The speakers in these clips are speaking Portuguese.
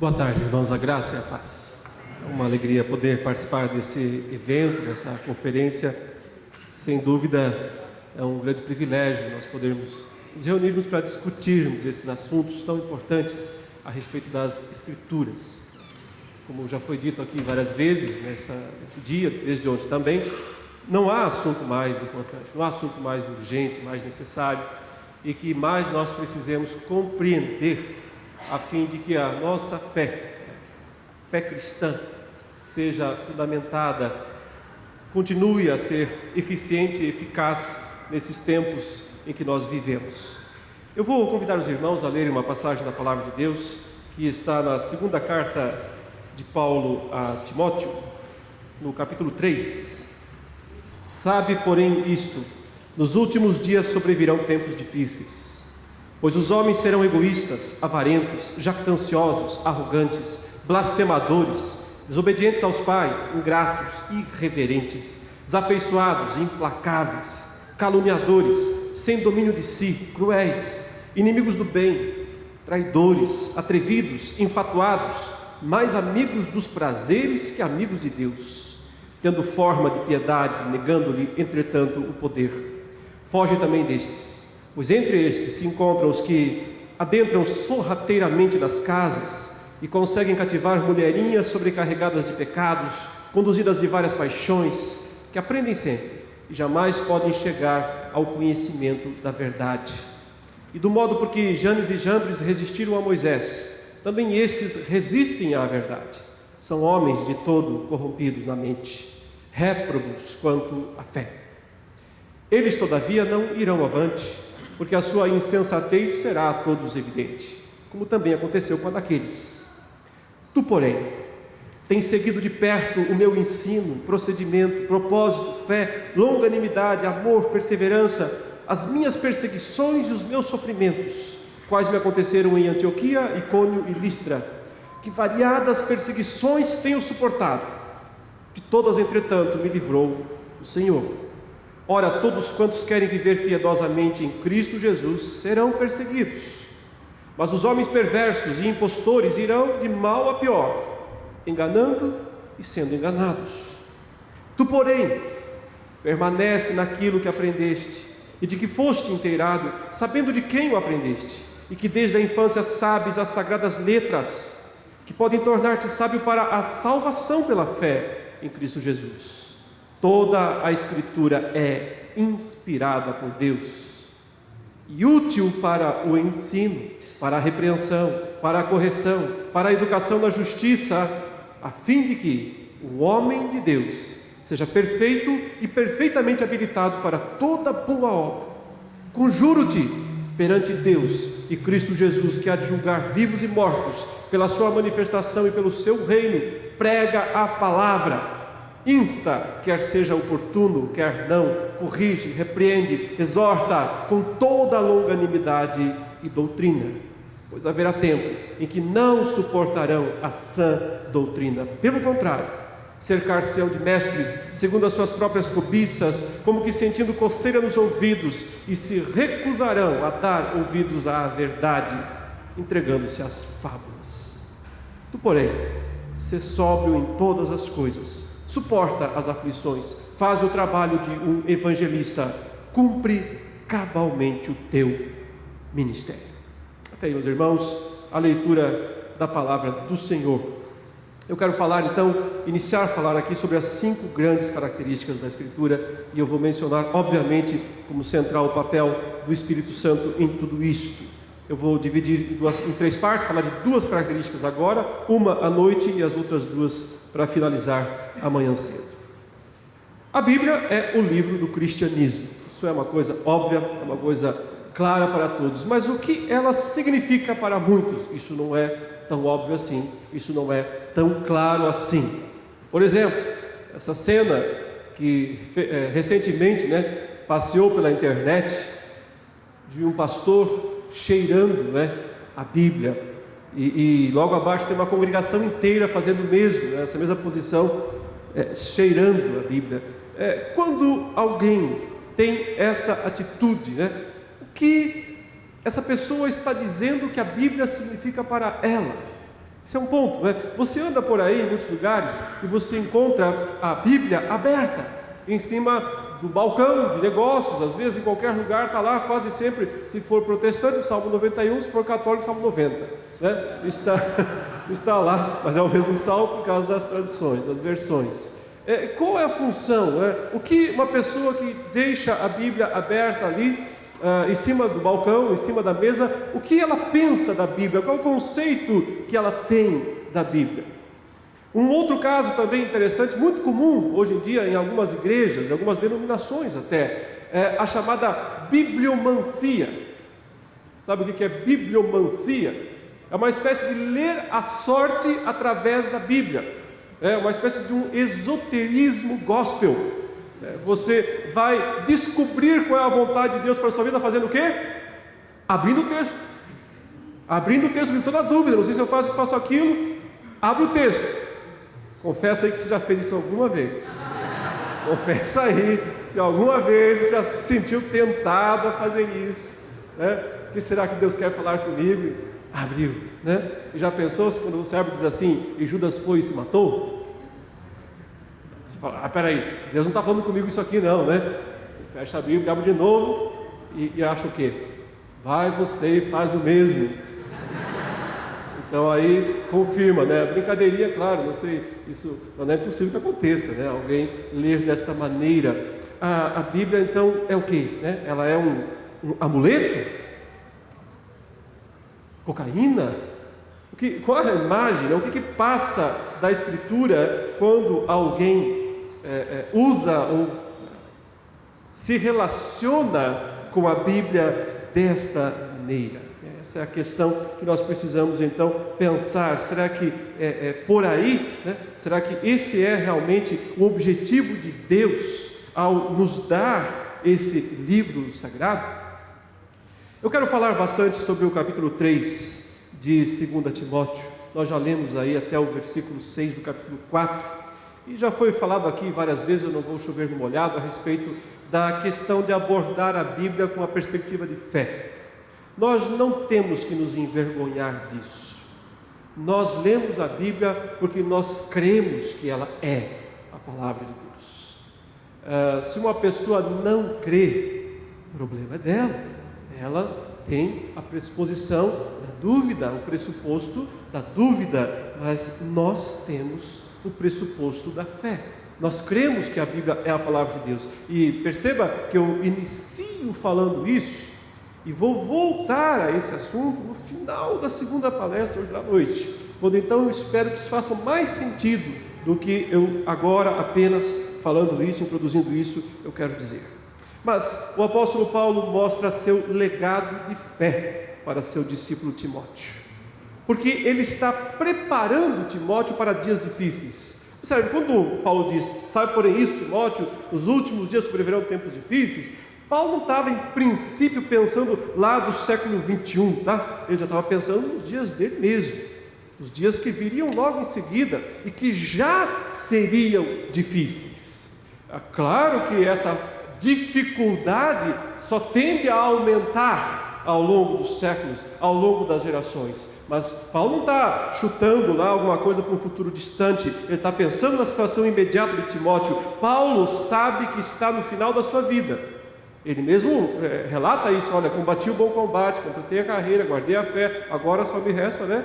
Boa tarde, irmãos, a graça e a paz. É uma alegria poder participar desse evento, dessa conferência. Sem dúvida, é um grande privilégio nós podermos nos reunirmos para discutirmos esses assuntos tão importantes a respeito das Escrituras. Como já foi dito aqui várias vezes nesse dia, desde ontem também, não há assunto mais importante, não há assunto mais urgente, mais necessário e que mais nós precisemos compreender a fim de que a nossa fé cristã, seja fundamentada, continue a ser eficiente e eficaz nesses tempos em que nós vivemos. Eu vou convidar os irmãos a lerem uma passagem da Palavra de Deus, que está na segunda carta de Paulo a Timóteo, no capítulo 3. Sabe, porém, isto: nos últimos dias sobrevirão tempos difíceis. Pois os homens serão egoístas, avarentos, jactanciosos, arrogantes, blasfemadores, desobedientes aos pais, ingratos, irreverentes, desafeiçoados, implacáveis, caluniadores, sem domínio de si, cruéis, inimigos do bem, traidores, atrevidos, infatuados, mais amigos dos prazeres que amigos de Deus, tendo forma de piedade, negando-lhe, entretanto, o poder. Foge também destes. Pois entre estes se encontram os que adentram sorrateiramente nas casas e conseguem cativar mulherinhas sobrecarregadas de pecados, conduzidas de várias paixões, que aprendem sempre e jamais podem chegar ao conhecimento da verdade. E do modo por que Janes e Jambres resistiram a Moisés, também estes resistem à verdade. São homens de todo corrompidos na mente, réprobos quanto à fé. Eles, todavia, não irão avante, porque a sua insensatez será a todos evidente, como também aconteceu com a daqueles. Tu, porém, tens seguido de perto o meu ensino, procedimento, propósito, fé, longanimidade, amor, perseverança, as minhas perseguições e os meus sofrimentos, quais me aconteceram em Antioquia, Icônio e Listra, que variadas perseguições tenho suportado. De todas, entretanto, me livrou o Senhor. Ora, todos quantos querem viver piedosamente em Cristo Jesus serão perseguidos. Mas os homens perversos e impostores irão de mal a pior, enganando e sendo enganados. Tu, porém, permanece naquilo que aprendeste e de que foste inteirado, sabendo de quem o aprendeste, e que desde a infância sabes as sagradas letras, que podem tornar-te sábio para a salvação pela fé em Cristo Jesus. Toda a Escritura é inspirada por Deus e útil para o ensino, para a repreensão, para a correção, para a educação na justiça, a fim de que o homem de Deus seja perfeito e perfeitamente habilitado para toda boa obra. Conjuro-te perante Deus e Cristo Jesus, que há de julgar vivos e mortos, pela sua manifestação e pelo seu reino, prega a palavra. Insta, quer seja oportuno, quer não, corrige, repreende, exorta com toda a longanimidade e doutrina, pois haverá tempo em que não suportarão a sã doutrina. Pelo contrário, cercar-se-ão de mestres, segundo as suas próprias cobiças, como que sentindo coceira nos ouvidos, e se recusarão a dar ouvidos à verdade, entregando-se às fábulas. Tu, porém, sê sóbrio em todas as coisas, suporta as aflições, faz o trabalho de um evangelista, cumpre cabalmente o teu ministério. Até aí, meus irmãos, a leitura da palavra do Senhor. Eu quero iniciar a falar aqui sobre as 5 grandes características da Escritura, e eu vou mencionar, obviamente, como central o papel do Espírito Santo em tudo isto. Eu vou dividir em 3 partes, falar de 2 características agora, uma à noite e as outras 2 para finalizar amanhã cedo. A Bíblia é o livro do cristianismo. Isso é uma coisa óbvia, é uma coisa clara para todos. Mas o que ela significa para muitos? Isso não é tão óbvio assim, isso não é tão claro assim. Por exemplo, essa cena que recentemente passeou pela internet, de um pastor cheirando a Bíblia, e logo abaixo tem uma congregação inteira fazendo o mesmo, essa mesma posição, cheirando a Bíblia. Quando alguém tem essa atitude, o que essa pessoa está dizendo que a Bíblia significa para ela? Esse é um ponto, né? Você anda por aí em muitos lugares e você encontra a Bíblia aberta em cima do balcão de negócios, às vezes em qualquer lugar está lá, quase sempre, se for protestante, o Salmo 91, se for católico, o Salmo 90, né? Está lá, mas é o mesmo salmo por causa das traduções, das versões. Qual é a função? O que uma pessoa que deixa a Bíblia aberta ali, em cima do balcão, em cima da mesa, o que ela pensa da Bíblia? Qual é o conceito que ela tem da Bíblia? Um outro caso também interessante, muito comum hoje em dia em algumas igrejas, em algumas denominações até, é a chamada bibliomancia. Sabe o que é bibliomancia? É uma espécie de ler a sorte através da Bíblia. É uma espécie de um esoterismo gospel. Você vai descobrir qual é a vontade de Deus para a sua vida fazendo o quê? Abrindo o texto. Abrindo o texto, com toda dúvida, não sei se eu faço isso, faço aquilo. Abre o texto. Confessa aí que você já fez isso alguma vez. Confessa aí que alguma vez você já se sentiu tentado a fazer isso, né? O que será que Deus quer falar comigo? Abriu, né? E já pensou se quando você abre diz assim, e Judas foi e se matou? Você fala, peraí, Deus não está falando comigo isso aqui não, né? Você fecha a Bíblia, abre de novo e acha o quê? Vai você e faz o mesmo. Então aí confirma, né? Brincadeirinha, claro, não sei, isso não é possível que aconteça, né? Alguém ler desta maneira. A Bíblia então é o quê? Né? Ela é um amuleto? Cocaína? Qual é a imagem? Né? O que passa da Escritura quando alguém usa ou se relaciona com a Bíblia desta maneira? Essa é a questão que nós precisamos então pensar. Será que por aí, né? Será que esse é realmente o objetivo de Deus ao nos dar esse livro sagrado? Eu quero falar bastante sobre o capítulo 3 de 2 Timóteo. Nós já lemos aí até o versículo 6 do capítulo 4 e já foi falado aqui várias vezes, eu não vou chover no molhado, a respeito da questão de abordar a Bíblia com a perspectiva de fé. Nós não temos que nos envergonhar disso. Nós lemos a Bíblia porque nós cremos que ela é a palavra de Deus. Se uma pessoa não crê, o problema é dela. Ela tem a pressuposição da dúvida, o pressuposto da dúvida, mas nós temos o pressuposto da fé. Nós cremos que a Bíblia é a palavra de Deus. E perceba que eu inicio falando isso, e vou voltar a esse assunto no final da segunda palestra hoje à noite, quando então eu espero que isso faça mais sentido do que eu agora apenas falando isso, introduzindo isso, eu quero dizer. Mas o apóstolo Paulo mostra seu legado de fé para seu discípulo Timóteo, porque ele está preparando Timóteo para dias difíceis. Observe, quando Paulo diz, sabe porém isso, Timóteo, nos últimos dias sobrevirão tempos difíceis, Paulo não estava em princípio pensando lá do século 21, tá? Ele já estava pensando nos dias dele mesmo, os dias que viriam logo em seguida e que já seriam difíceis. É claro que essa dificuldade só tende a aumentar ao longo dos séculos, ao longo das gerações, mas Paulo não está chutando lá alguma coisa para um futuro distante, ele está pensando na situação imediata de Timóteo. Paulo sabe que está no final da sua vida. Ele mesmo relata isso, olha, combati o bom combate, completei a carreira, guardei a fé, agora só me resta, né,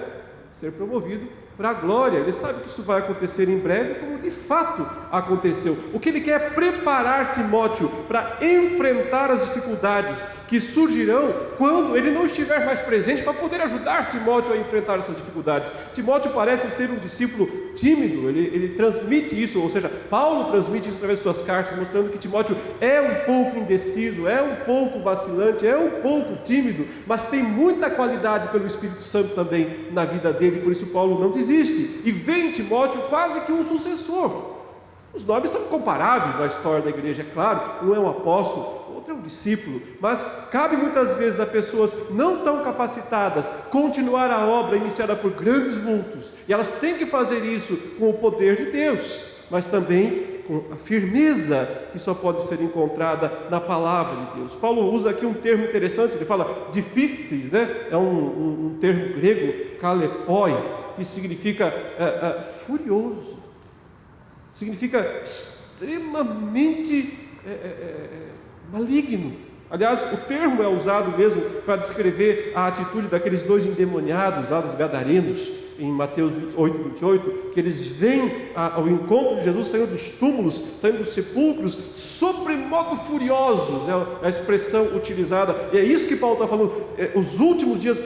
ser promovido para a glória. Ele sabe que isso vai acontecer em breve, como de fato aconteceu. O que ele quer é preparar Timóteo para enfrentar as dificuldades que surgirão quando ele não estiver mais presente, para poder ajudar Timóteo a enfrentar essas dificuldades. Timóteo parece ser um discípulo tímido, ele transmite isso, ou seja, Paulo transmite isso através de suas cartas, mostrando que Timóteo é um pouco indeciso, é um pouco vacilante, é um pouco tímido, mas tem muita qualidade pelo Espírito Santo também na vida dele. Por isso Paulo não desiste e vê em Timóteo quase que um sucessor. Os nomes são comparáveis na história da igreja, é claro, um é um apóstolo, outro é um discípulo, mas cabe muitas vezes a pessoas não tão capacitadas continuar a obra iniciada por grandes vultos, e elas têm que fazer isso com o poder de Deus, mas também com a firmeza que só pode ser encontrada na palavra de Deus. Paulo usa aqui um termo interessante, ele fala difíceis, né? É um termo grego, kalepoi, que significa furioso, significa extremamente maligno. Aliás, o termo é usado mesmo para descrever a atitude daqueles dois endemoniados lá dos gadarenos, em Mateus 8, 28, que eles vêm ao encontro de Jesus saindo dos túmulos, saindo dos sepulcros, sobremodo furiosos, é a expressão utilizada, e é isso que Paulo está falando. Os últimos dias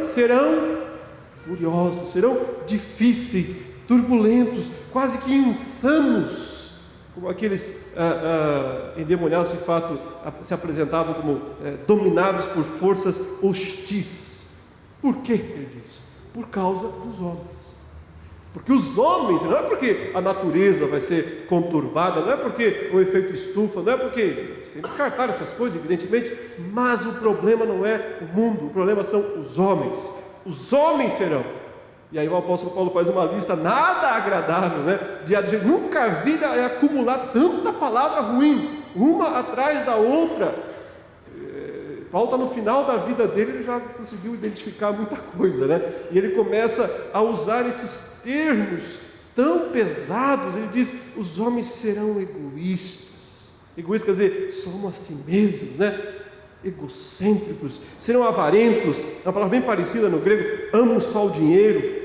serão furiosos, serão difíceis, turbulentos, quase que insanos, como aqueles endemoniados de fato se apresentavam como dominados por forças hostis. Por quê? Ele diz: por causa dos homens. Porque os homens, não é porque a natureza vai ser conturbada, não é porque o efeito estufa, não é porque, sem descartar essas coisas, evidentemente, mas o problema não é o mundo, o problema são os homens. Os homens serão. E aí o apóstolo Paulo faz uma lista nada agradável, né? Nunca vi acumular tanta palavra ruim, uma atrás da outra. Paulo está no final da vida dele, ele já conseguiu identificar muita coisa, né? E ele começa a usar esses termos tão pesados. Ele diz: os homens serão egoístas. Egoístas quer dizer, somos a si mesmos, né? Egocêntricos, serão avarentos, é uma palavra bem parecida no grego, amam só o dinheiro,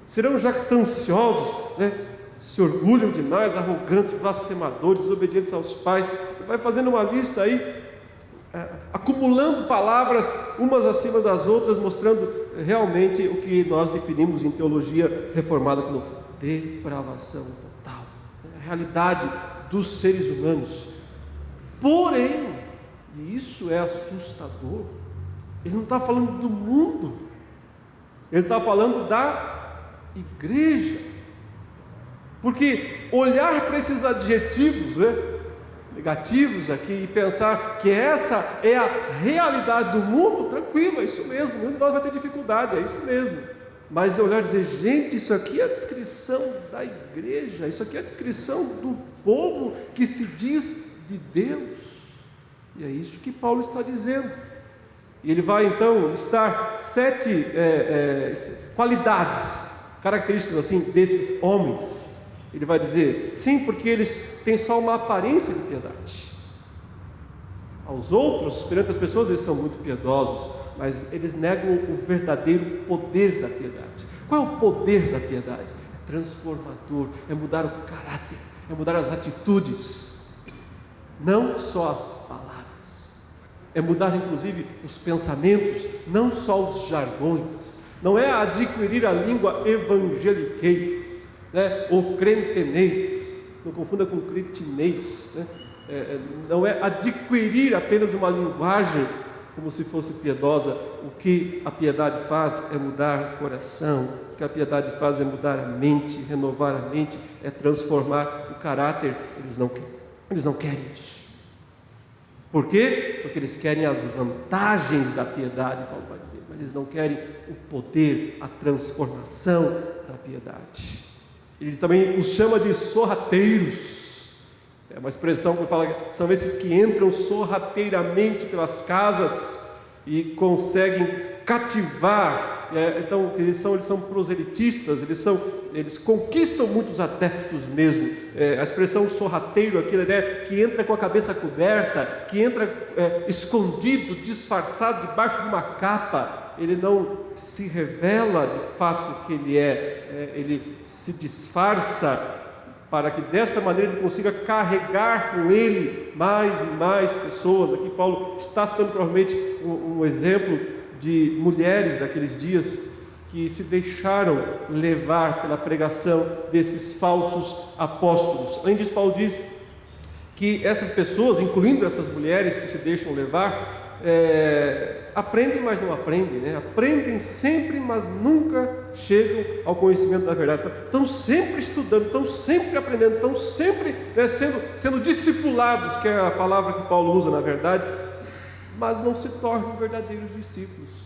serão jactanciosos, né? Se orgulham demais, arrogantes, blasfemadores, desobedientes aos pais. Vai fazendo uma lista aí, acumulando palavras umas acima das outras, mostrando realmente o que nós definimos em teologia reformada como depravação total, a realidade dos seres humanos. Porém, e isso é assustador, ele não está falando do mundo, ele está falando da igreja. Porque olhar para esses adjetivos, né, negativos aqui, e pensar que essa é a realidade do mundo, tranquilo, é isso mesmo, o mundo nós vai ter dificuldade, é isso mesmo. Mas olhar e dizer: gente, isso aqui é a descrição da igreja, isso aqui é a descrição do povo que se diz de Deus. E é isso que Paulo está dizendo. E ele vai então listar 7 qualidades, características assim desses homens. Ele vai dizer: sim, porque eles têm só uma aparência de piedade. Aos outros, perante as pessoas, eles são muito piedosos, mas eles negam o verdadeiro poder da piedade. Qual é o poder da piedade? É transformador, é mudar o caráter, é mudar as atitudes, não só as palavras, é mudar inclusive os pensamentos, não só os jargões. Não é adquirir a língua evangeliquez, né, ou crentenês, não confunda com cretinês, né? Não é adquirir apenas uma linguagem como se fosse piedosa. O que a piedade faz é mudar o coração, o que a piedade faz é mudar a mente, renovar a mente, é transformar o caráter. Eles não querem isso. Por quê? Porque eles querem as vantagens da piedade, Paulo vai dizer, mas eles não querem o poder, a transformação da piedade. Ele também os chama de sorrateiros. É uma expressão que fala que são esses que entram sorrateiramente pelas casas e conseguem cativar. Então eles são proselitistas, eles conquistam muitos adeptos mesmo. A expressão sorrateiro aqui, né, que entra com a cabeça coberta, que entra escondido, disfarçado debaixo de uma capa. Ele não se revela de fato que ele ele se disfarça para que desta maneira ele consiga carregar com ele mais e mais pessoas. Aqui Paulo está citando provavelmente um exemplo de mulheres daqueles dias que se deixaram levar pela pregação desses falsos apóstolos. Além disso, Paulo diz que essas pessoas, incluindo essas mulheres que se deixam levar, aprendem, mas não aprendem, né? Aprendem sempre, mas nunca chegam ao conhecimento da verdade. Estão sempre estudando, estão sempre aprendendo, estão sempre, né, sendo discipulados, que é a palavra que Paulo usa na verdade, mas não se tornam verdadeiros discípulos.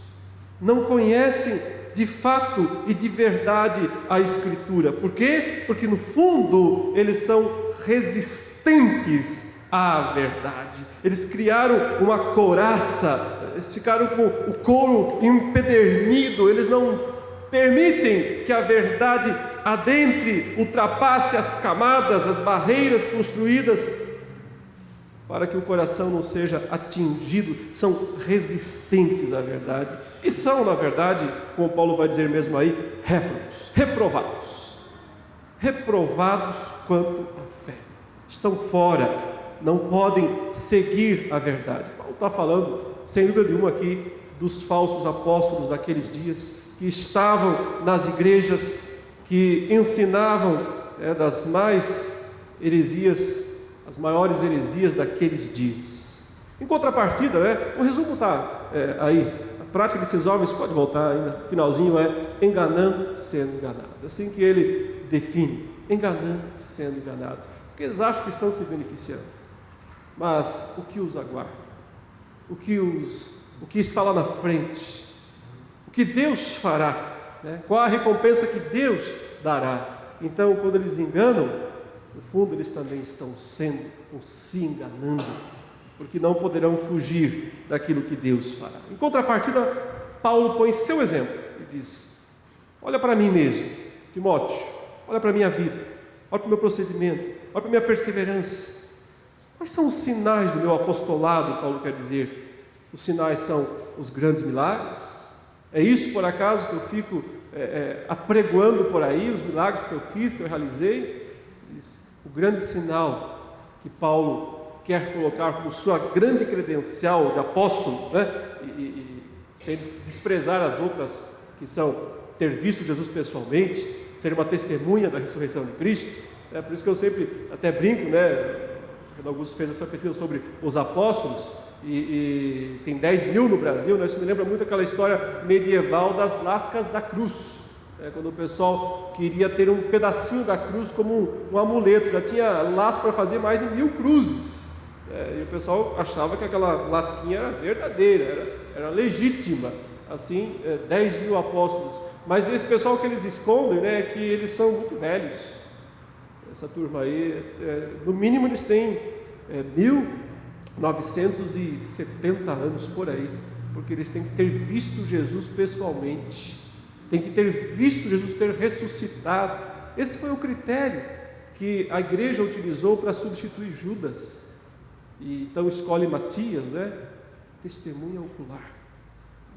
não conhecem de fato e de verdade a Escritura. Por quê? Porque no fundo eles são resistentes à verdade. Eles criaram uma couraça, eles ficaram com o couro empedernido, eles não permitem que a verdade adentre, ultrapasse as camadas, as barreiras construídas para que o coração não seja atingido. São resistentes à verdade e são, na verdade, como Paulo vai dizer mesmo aí, reprovados quanto à fé. Estão fora, não podem seguir a verdade. Paulo está falando, sem dúvida nenhuma, aqui dos falsos apóstolos daqueles dias, que estavam nas igrejas, que ensinavam das mais heresias, as maiores heresias daqueles dias. Em contrapartida, o resumo está aí. A prática desses homens, pode voltar ainda, finalzinho, enganando, sendo enganados. Assim que ele define, enganando, sendo enganados. Porque eles acham que estão se beneficiando. Mas o que os aguarda? O que está lá na frente? O que Deus fará? Qual a recompensa que Deus dará? Então, quando eles enganam, no fundo eles também estão sendo ou se enganando, porque não poderão fugir daquilo que Deus fará. Em contrapartida, Paulo põe seu exemplo e diz: olha para mim mesmo, Timóteo, olha para a minha vida, olha para o meu procedimento, olha para a minha perseverança. Quais são os sinais do meu apostolado? Paulo quer dizer, os sinais são os grandes milagres. É isso por acaso que eu fico apregoando por aí, os milagres que eu fiz, que eu realizei? O grande sinal que Paulo quer colocar como sua grande credencial de apóstolo, e sem desprezar as outras, que são ter visto Jesus pessoalmente, ser uma testemunha da ressurreição de Cristo. Por isso que eu sempre até brinco, quando Augusto fez a sua pesquisa sobre os apóstolos, e tem 10 mil no Brasil, isso me lembra muito aquela história medieval das lascas da cruz, quando o pessoal queria ter um pedacinho da cruz como um amuleto, já tinha laço para fazer mais de 1000 cruzes, e o pessoal achava que aquela lasquinha era verdadeira, era legítima, assim, 10 mil apóstolos. Mas esse pessoal que eles escondem, é que eles são muito velhos. Essa turma aí, no mínimo eles têm 1970 anos por aí, porque eles têm que ter visto Jesus pessoalmente, têm que ter visto Jesus ter ressuscitado. Esse foi o critério que a igreja utilizou para substituir Judas, e então escolhe Matias, testemunha ocular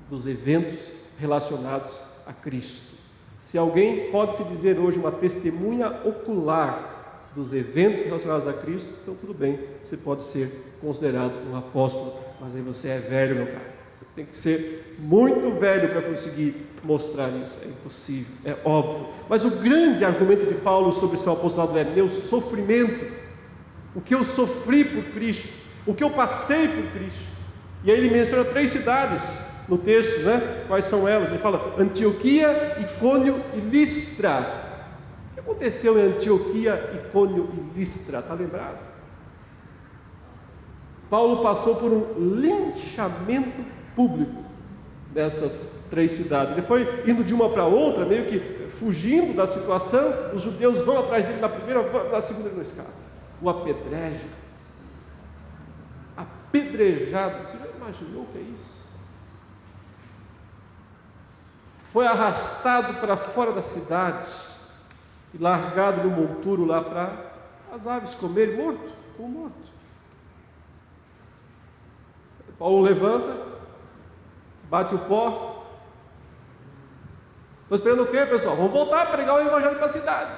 dos eventos relacionados a Cristo. Se alguém pode se dizer hoje uma testemunha ocular dos eventos relacionados a Cristo, então tudo bem, você pode ser considerado um apóstolo, mas aí você é velho, meu caro. Você tem que ser muito velho para conseguir mostrar isso, é impossível, é óbvio. Mas o grande argumento de Paulo sobre seu apostolado é meu sofrimento, o que eu sofri por Cristo, o que eu passei por Cristo. E aí ele menciona 3 cidades no texto, Quais são elas? Ele fala Antioquia, Icônio e Listra. O que aconteceu em Antioquia, Icônio e Listra? Está lembrado? Paulo passou por um linchamento público nessas 3 cidades. Ele foi indo de uma para outra, meio que fugindo da situação. Os judeus vão atrás dele na primeira, na segunda ele não escapa. O apedreja. Apedrejado. Você já imaginou o que é isso? Foi arrastado para fora da cidade e largado no monturo lá para as aves comerem, morto, como morto. Paulo levanta, bate o pó. Estou esperando o quê, pessoal? Vamos voltar a pregar o evangelho para a cidade.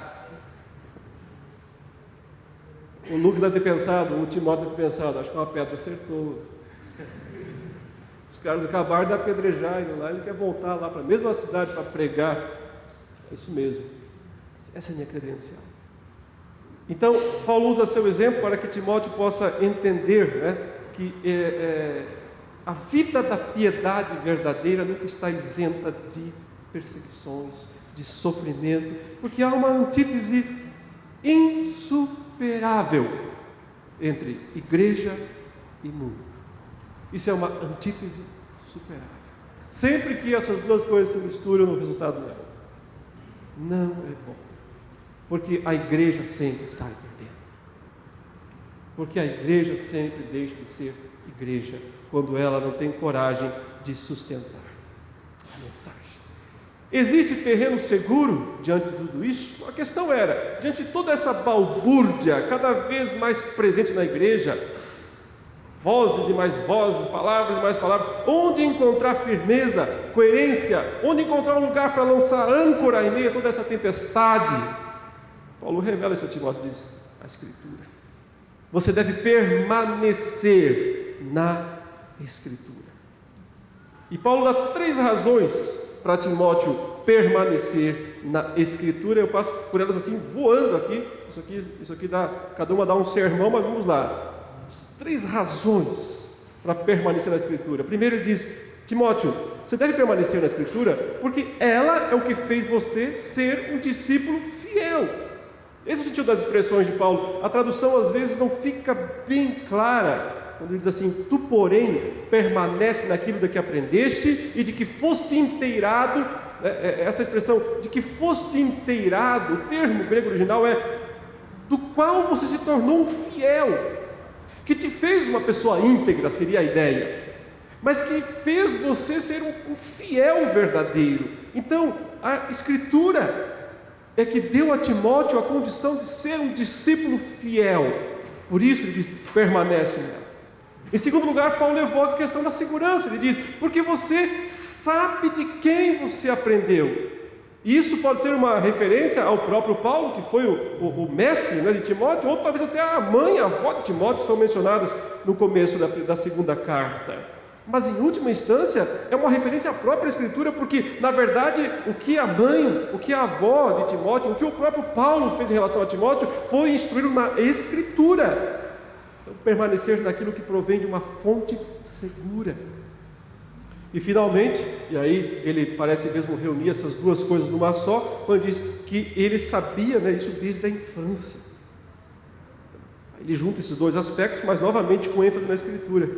O Lucas deve ter pensado, o Timóteo deve ter pensado, acho que uma pedra acertou. Os caras acabaram de apedrejar ele lá, ele quer voltar lá para a mesma cidade para pregar. É isso mesmo. Essa é a minha credencial. Então, Paulo usa seu exemplo para que Timóteo possa entender, que a vida da piedade verdadeira nunca está isenta de perseguições, de sofrimento, porque há uma antítese insuperável entre igreja e mundo. Isso é uma antítese superável. Sempre que essas duas coisas se misturam, o resultado não é bom. Não é bom. Porque a igreja sempre sai perdendo. Porque a igreja sempre deixa de ser igreja quando ela não tem coragem de sustentar a mensagem. Existe terreno seguro diante de tudo isso? A questão era, diante de toda essa balbúrdia cada vez mais presente na igreja, vozes e mais vozes, palavras e mais palavras, onde encontrar firmeza, coerência, onde encontrar um lugar para lançar âncora em meio a toda essa tempestade? Paulo revela isso a Timóteo e diz: a Escritura. Você deve permanecer na Escritura. E Paulo dá 3 razões para Timóteo permanecer na Escritura. Eu passo por elas assim, voando aqui. Isso aqui dá, cada uma dá um sermão, mas vamos lá. 3 razões para permanecer na Escritura. Primeiro ele diz: Timóteo, você deve permanecer na Escritura porque ela é o que fez você ser um discípulo fiel. Esse é o sentido das expressões de Paulo. A tradução às vezes não fica bem clara, quando ele diz assim: tu porém permanece naquilo de que aprendeste e de que foste inteirado. Essa expressão de que foste inteirado, o termo grego original é do qual você se tornou um fiel, que te fez uma pessoa íntegra, seria a ideia, mas que fez você ser um fiel verdadeiro. Então a Escritura é que deu a Timóteo a condição de ser um discípulo fiel. Por isso ele diz: permanece nela. Em segundo lugar, Paulo evoca a questão da segurança. Ele diz: porque você sabe de quem você aprendeu. Isso pode ser uma referência ao próprio Paulo, que foi o mestre, né, de Timóteo, ou talvez até a mãe, a avó de Timóteo, que são mencionadas no começo da segunda carta. Mas em última instância é uma referência à própria Escritura, porque na verdade o que a mãe, o que a avó de Timóteo, o que o próprio Paulo fez em relação a Timóteo foi instruí-lo na Escritura. Então, permanecer naquilo que provém de uma fonte segura. E finalmente, e aí ele parece mesmo reunir essas duas coisas numa só, quando diz que ele sabia, né, isso desde a infância. Ele junta esses dois aspectos, mas novamente com ênfase na Escritura.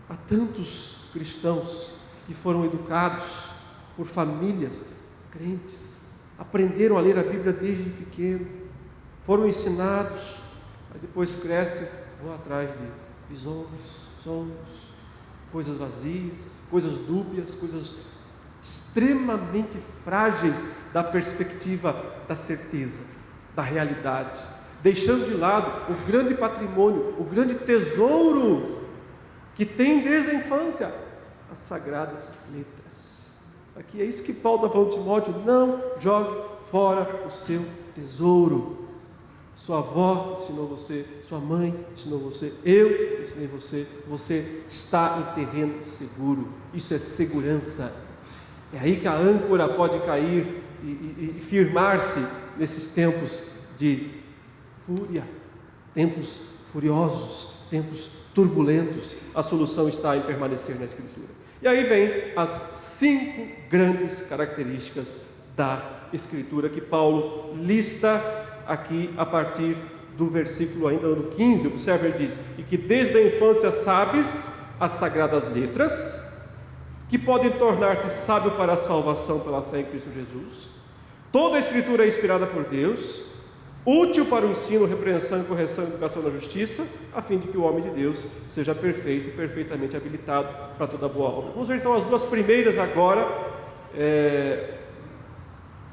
Há tantos cristãos que foram educados por famílias crentes, aprenderam a ler a Bíblia desde pequeno, foram ensinados, aí depois crescem, vão atrás de visões, sonhos, coisas vazias, coisas dúbias, coisas extremamente frágeis da perspectiva da certeza, da realidade, deixando de lado o grande patrimônio, o grande tesouro que tem desde a infância, as sagradas letras. Aqui é isso que Paulo está falando a Timóteo: não jogue fora o seu tesouro. Sua avó ensinou você, sua mãe ensinou você, eu ensinei você. Você está em terreno seguro. Isso é segurança. É aí que a âncora pode cair e firmar-se nesses tempos de fúria, tempos furiosos, tempos turbulentos. A solução está em permanecer na Escritura. E aí vem as 5 grandes características da Escritura que Paulo lista aqui a partir do versículo ainda no 15. Observe, ele diz: e que desde a infância sabes as sagradas letras, que podem tornar-te sábio para a salvação pela fé em Cristo Jesus. Toda a Escritura é inspirada por Deus, útil para o ensino, repreensão, correção e educação na justiça, a fim de que o homem de Deus seja perfeito e perfeitamente habilitado para toda boa obra. Vamos ver então as duas primeiras agora,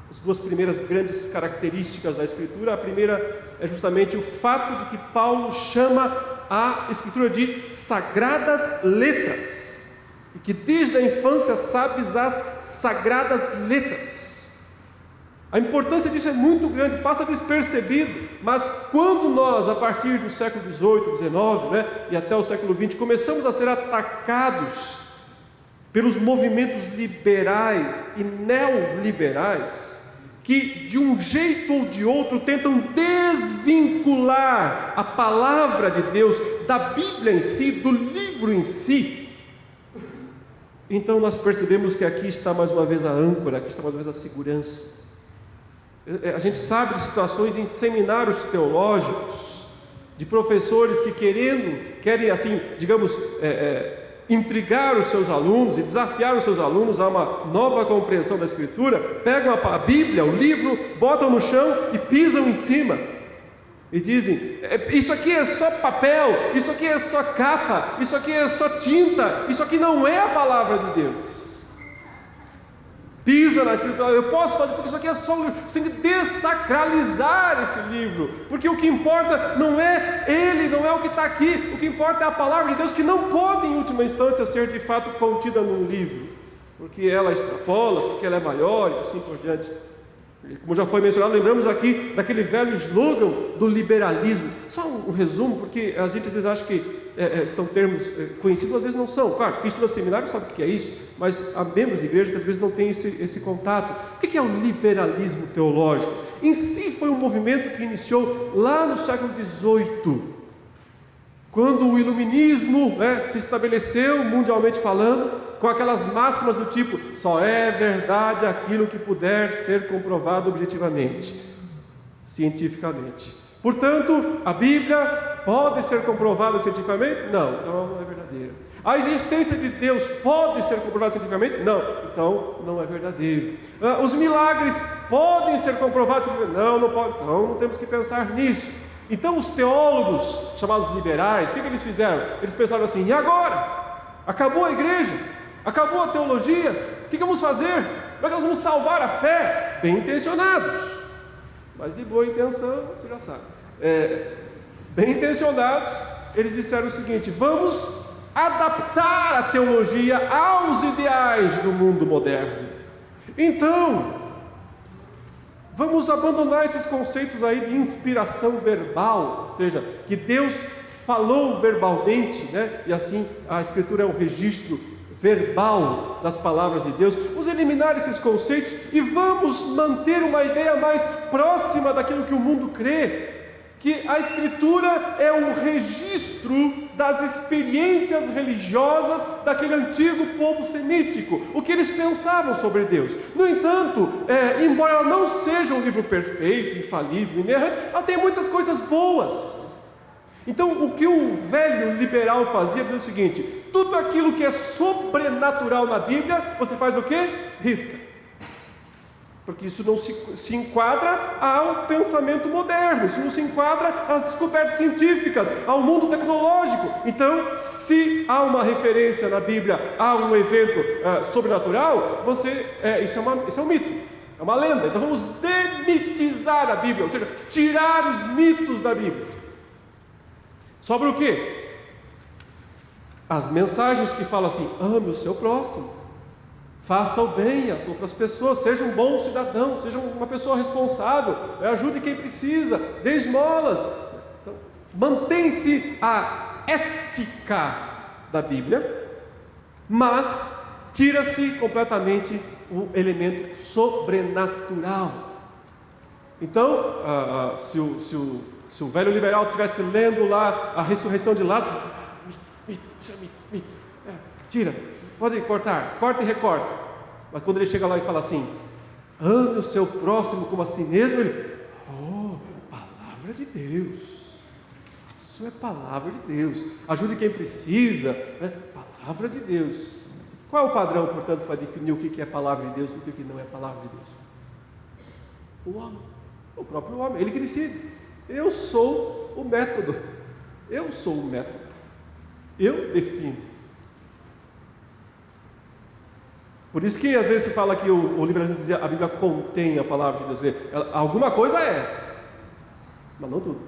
as duas primeiras grandes características da Escritura. A primeira é justamente o fato de que Paulo chama a Escritura de sagradas letras, e que desde a infância sabes as sagradas letras. A importância disso é muito grande, passa despercebido, mas quando nós, a partir do século XVIII, XIX, e até o século XX, começamos a ser atacados pelos movimentos liberais e neoliberais, que de um jeito ou de outro tentam desvincular a palavra de Deus da Bíblia em si, do livro em si, então nós percebemos que aqui está mais uma vez a âncora, aqui está mais uma vez a segurança. A gente sabe de situações em seminários teológicos, de professores que querem assim, digamos, intrigar os seus alunos e desafiar os seus alunos a uma nova compreensão da Escritura, pegam a Bíblia, o livro, botam no chão e pisam em cima. E dizem: isso aqui é só papel, isso aqui é só capa, isso aqui é só tinta, isso aqui não é a palavra de Deus. Pisa na Escritura: eu posso fazer porque isso aqui é só um livro. Você tem que dessacralizar esse livro, porque o que importa não é ele, não é o que está aqui, o que importa é a palavra de Deus, que não pode em última instância ser de fato contida num livro, porque ela extrapola, porque ela é maior e assim por diante. Como já foi mencionado, lembramos aqui daquele velho slogan do liberalismo. Só um resumo, porque a gente às vezes acha que são termos conhecidos, às vezes não são. Claro, quem estuda seminário sabe o que é isso, mas há membros de igreja que às vezes não têm esse contato. O que é o liberalismo teológico? Em si foi um movimento que iniciou lá no século XVIII, quando o iluminismo se estabeleceu mundialmente falando, com aquelas máximas do tipo: só é verdade aquilo que puder ser comprovado objetivamente, cientificamente. Portanto, a Bíblia pode ser comprovada cientificamente? Não, então ela não é verdadeira. A existência de Deus pode ser comprovada cientificamente? Não, então não é verdadeiro. Os milagres podem ser comprovados cientificamente? Não, não pode. Então não temos que pensar nisso. Então os teólogos, chamados liberais, o que eles fizeram? Eles pensaram assim: e agora? Acabou a igreja? Acabou a teologia? O que vamos fazer? Como é que nós vamos salvar a fé? Bem intencionados, mas de boa intenção, você já sabe. Bem intencionados, eles disseram o seguinte: vamos adaptar a teologia aos ideais do mundo moderno. Então, vamos abandonar esses conceitos aí de inspiração verbal, ou seja, que Deus falou verbalmente, e assim a Escritura é um registro verbal das palavras de Deus. Vamos eliminar esses conceitos e vamos manter uma ideia mais próxima daquilo que o mundo crê, que a Escritura é um registro das experiências religiosas daquele antigo povo semítico, o que eles pensavam sobre Deus. No entanto, embora ela não seja um livro perfeito, infalível, inerrante, ela tem muitas coisas boas. Então, o que o velho liberal fazia é o seguinte: tudo aquilo que é sobrenatural na Bíblia, você faz o quê? Risca. Porque isso não se enquadra ao pensamento moderno, isso não se enquadra às descobertas científicas, ao mundo tecnológico. Então, se há uma referência na Bíblia a um evento sobrenatural, isso é um mito, é uma lenda. Então vamos demitizar a Bíblia, ou seja, tirar os mitos da Bíblia. Sobra o quê? As mensagens que falam assim: ame o seu próximo, faça o bem às outras pessoas, seja um bom cidadão, seja uma pessoa responsável, ajude quem precisa, dê esmolas. Então, mantém-se a ética da Bíblia, mas tira-se completamente o elemento sobrenatural. Então, se o velho liberal estivesse lendo lá a ressurreição de Lázaro, tira, pode cortar, corta e recorta. Mas quando ele chega lá e fala assim: ame o seu próximo como a si mesmo, ele: palavra de Deus, isso é palavra de Deus, ajude quem precisa, palavra de Deus. Qual é o padrão, portanto, para definir o que é palavra de Deus e o que não é palavra de Deus? O homem, o próprio homem, ele que decide. Eu sou o método, eu sou o método, eu defino. Por isso que às vezes se fala que o liberalismo dizia: a Bíblia contém a palavra de Deus. Alguma coisa mas não tudo.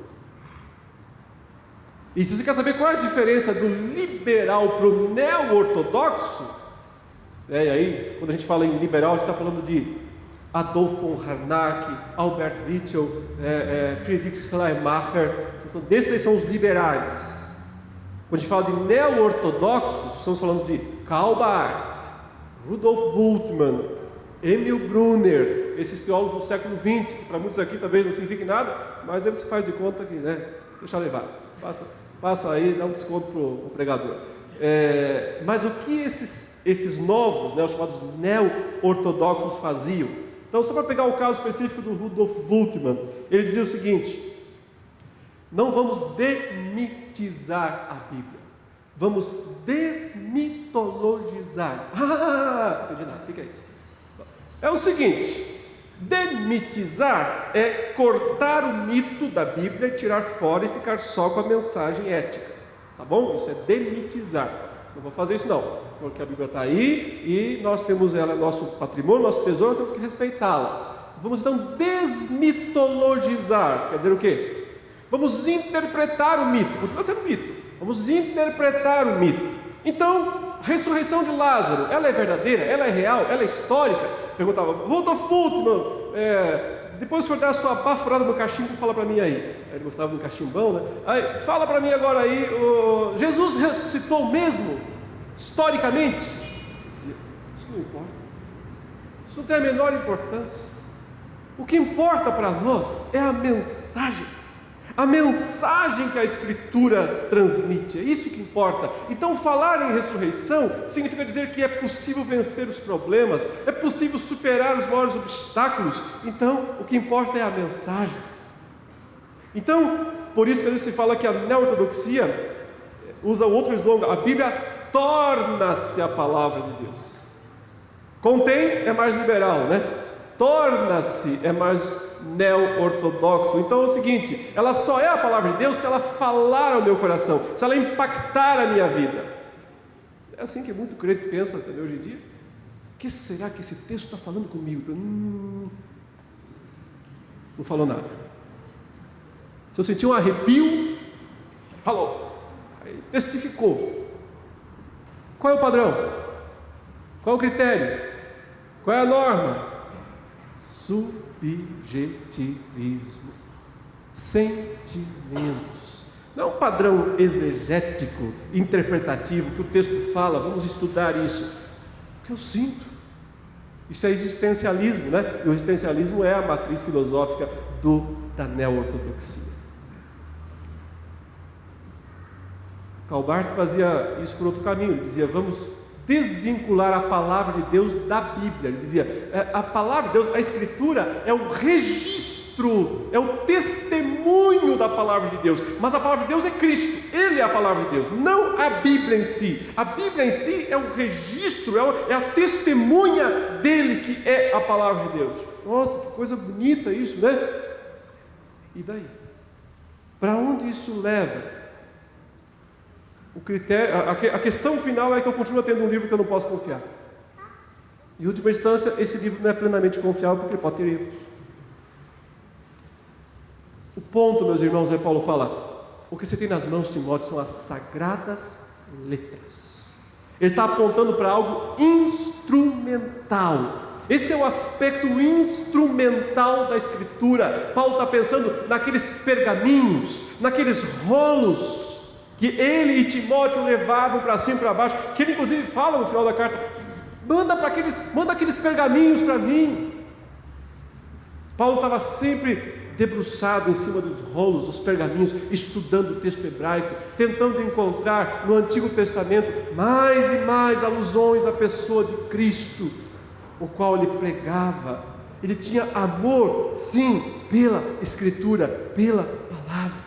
E se você quer saber qual é a diferença do liberal para o neo-ortodoxo, e aí quando a gente fala em liberal, a gente está falando de Adolf von Harnack, Albert Ritschl, Friedrich Schleiermacher. Desses são os liberais. Quando a gente fala de neo-ortodoxos, estamos falando de Karl Barth, Rudolf Bultmann, Emil Brunner, esses teólogos do século XX, que para muitos aqui talvez não signifique nada, mas aí você faz de conta que, deixa levar, passa aí, dá um desconto para o pregador. Mas o que esses novos, os chamados neo-ortodoxos faziam? Então, só para pegar o caso específico do Rudolf Bultmann, ele dizia o seguinte: não vamos demitizar a Bíblia, Vamos desmitologizar. Não entendi nada, o que é isso? É o seguinte: demitizar é cortar o mito da Bíblia e tirar fora e ficar só com a mensagem ética. Tá bom? Isso é demitizar. Não vou fazer isso não, porque a Bíblia está aí e nós temos ela, nosso patrimônio, nosso tesouro, nós temos que respeitá-la. Vamos então desmitologizar. Quer dizer o quê? Vamos interpretar o mito. Continua sendo mito. Vamos interpretar o mito. Então, a ressurreição de Lázaro, ela é verdadeira? Ela é real? Ela é histórica? Perguntava Rudolf Bultmann, depois o senhor der a sua baforada no cachimbo, fala para mim aí. Ele gostava do cachimbão, né? Aí, fala para mim agora aí, Jesus ressuscitou mesmo? Historicamente? Eu dizia, isso não importa. Isso não tem a menor importância. O que importa para nós é a mensagem. A mensagem que a Escritura transmite, é isso que importa. Então, falar em ressurreição significa dizer que é possível vencer os problemas, é possível superar os maiores obstáculos. Então, o que importa é a mensagem. Então, por isso que às vezes se fala que a neo-ortodoxia usa outro slogan: a Bíblia torna-se a palavra de Deus. Contém é mais liberal, né? Torna-se é mais neo-ortodoxo. Então é o seguinte: ela só é a palavra de Deus se ela falar ao meu coração, se ela impactar a minha vida. É assim que muito crente pensa até hoje em dia. O que será que esse texto está falando comigo? Não falou nada. Se eu sentir um arrepio, falou. Aí testificou. Qual é o padrão? Qual é o critério? Qual é a norma? Subjetivismo, sentimentos. Não é um padrão exegético, interpretativo, que o texto fala, vamos estudar isso. O que eu sinto. Isso é existencialismo, né? E o existencialismo é a matriz filosófica da neo-ortodoxia. Karl Barth fazia isso por outro caminho. Ele dizia, vamos desvincular a palavra de Deus da Bíblia. Ele dizia, a palavra de Deus, a Escritura é o registro, é o testemunho da palavra de Deus, mas a palavra de Deus é Cristo, Ele é a palavra de Deus, não a Bíblia em si. A Bíblia em si é o registro, é a testemunha dele, que é a palavra de Deus. Nossa, que coisa bonita isso, né? E daí? Para onde isso leva? O critério, a questão final é que eu continuo tendo um livro que eu não posso confiar. Em última instância, esse livro não é plenamente confiável porque ele pode ter erros. O ponto, meus irmãos, é Paulo fala: o que você tem nas mãos, Timóteo, são as sagradas letras. Ele está apontando para algo instrumental. Esse é o aspecto instrumental da Escritura. Paulo está pensando naqueles pergaminhos, naqueles rolos que ele e Timóteo levavam para cima e para baixo, que ele inclusive fala no final da carta: manda aqueles pergaminhos para mim. Paulo estava sempre debruçado em cima dos rolos, dos pergaminhos, estudando o texto hebraico, tentando encontrar no Antigo Testamento mais e mais alusões à pessoa de Cristo, o qual ele pregava. Ele tinha amor, sim, pela Escritura, pela palavra.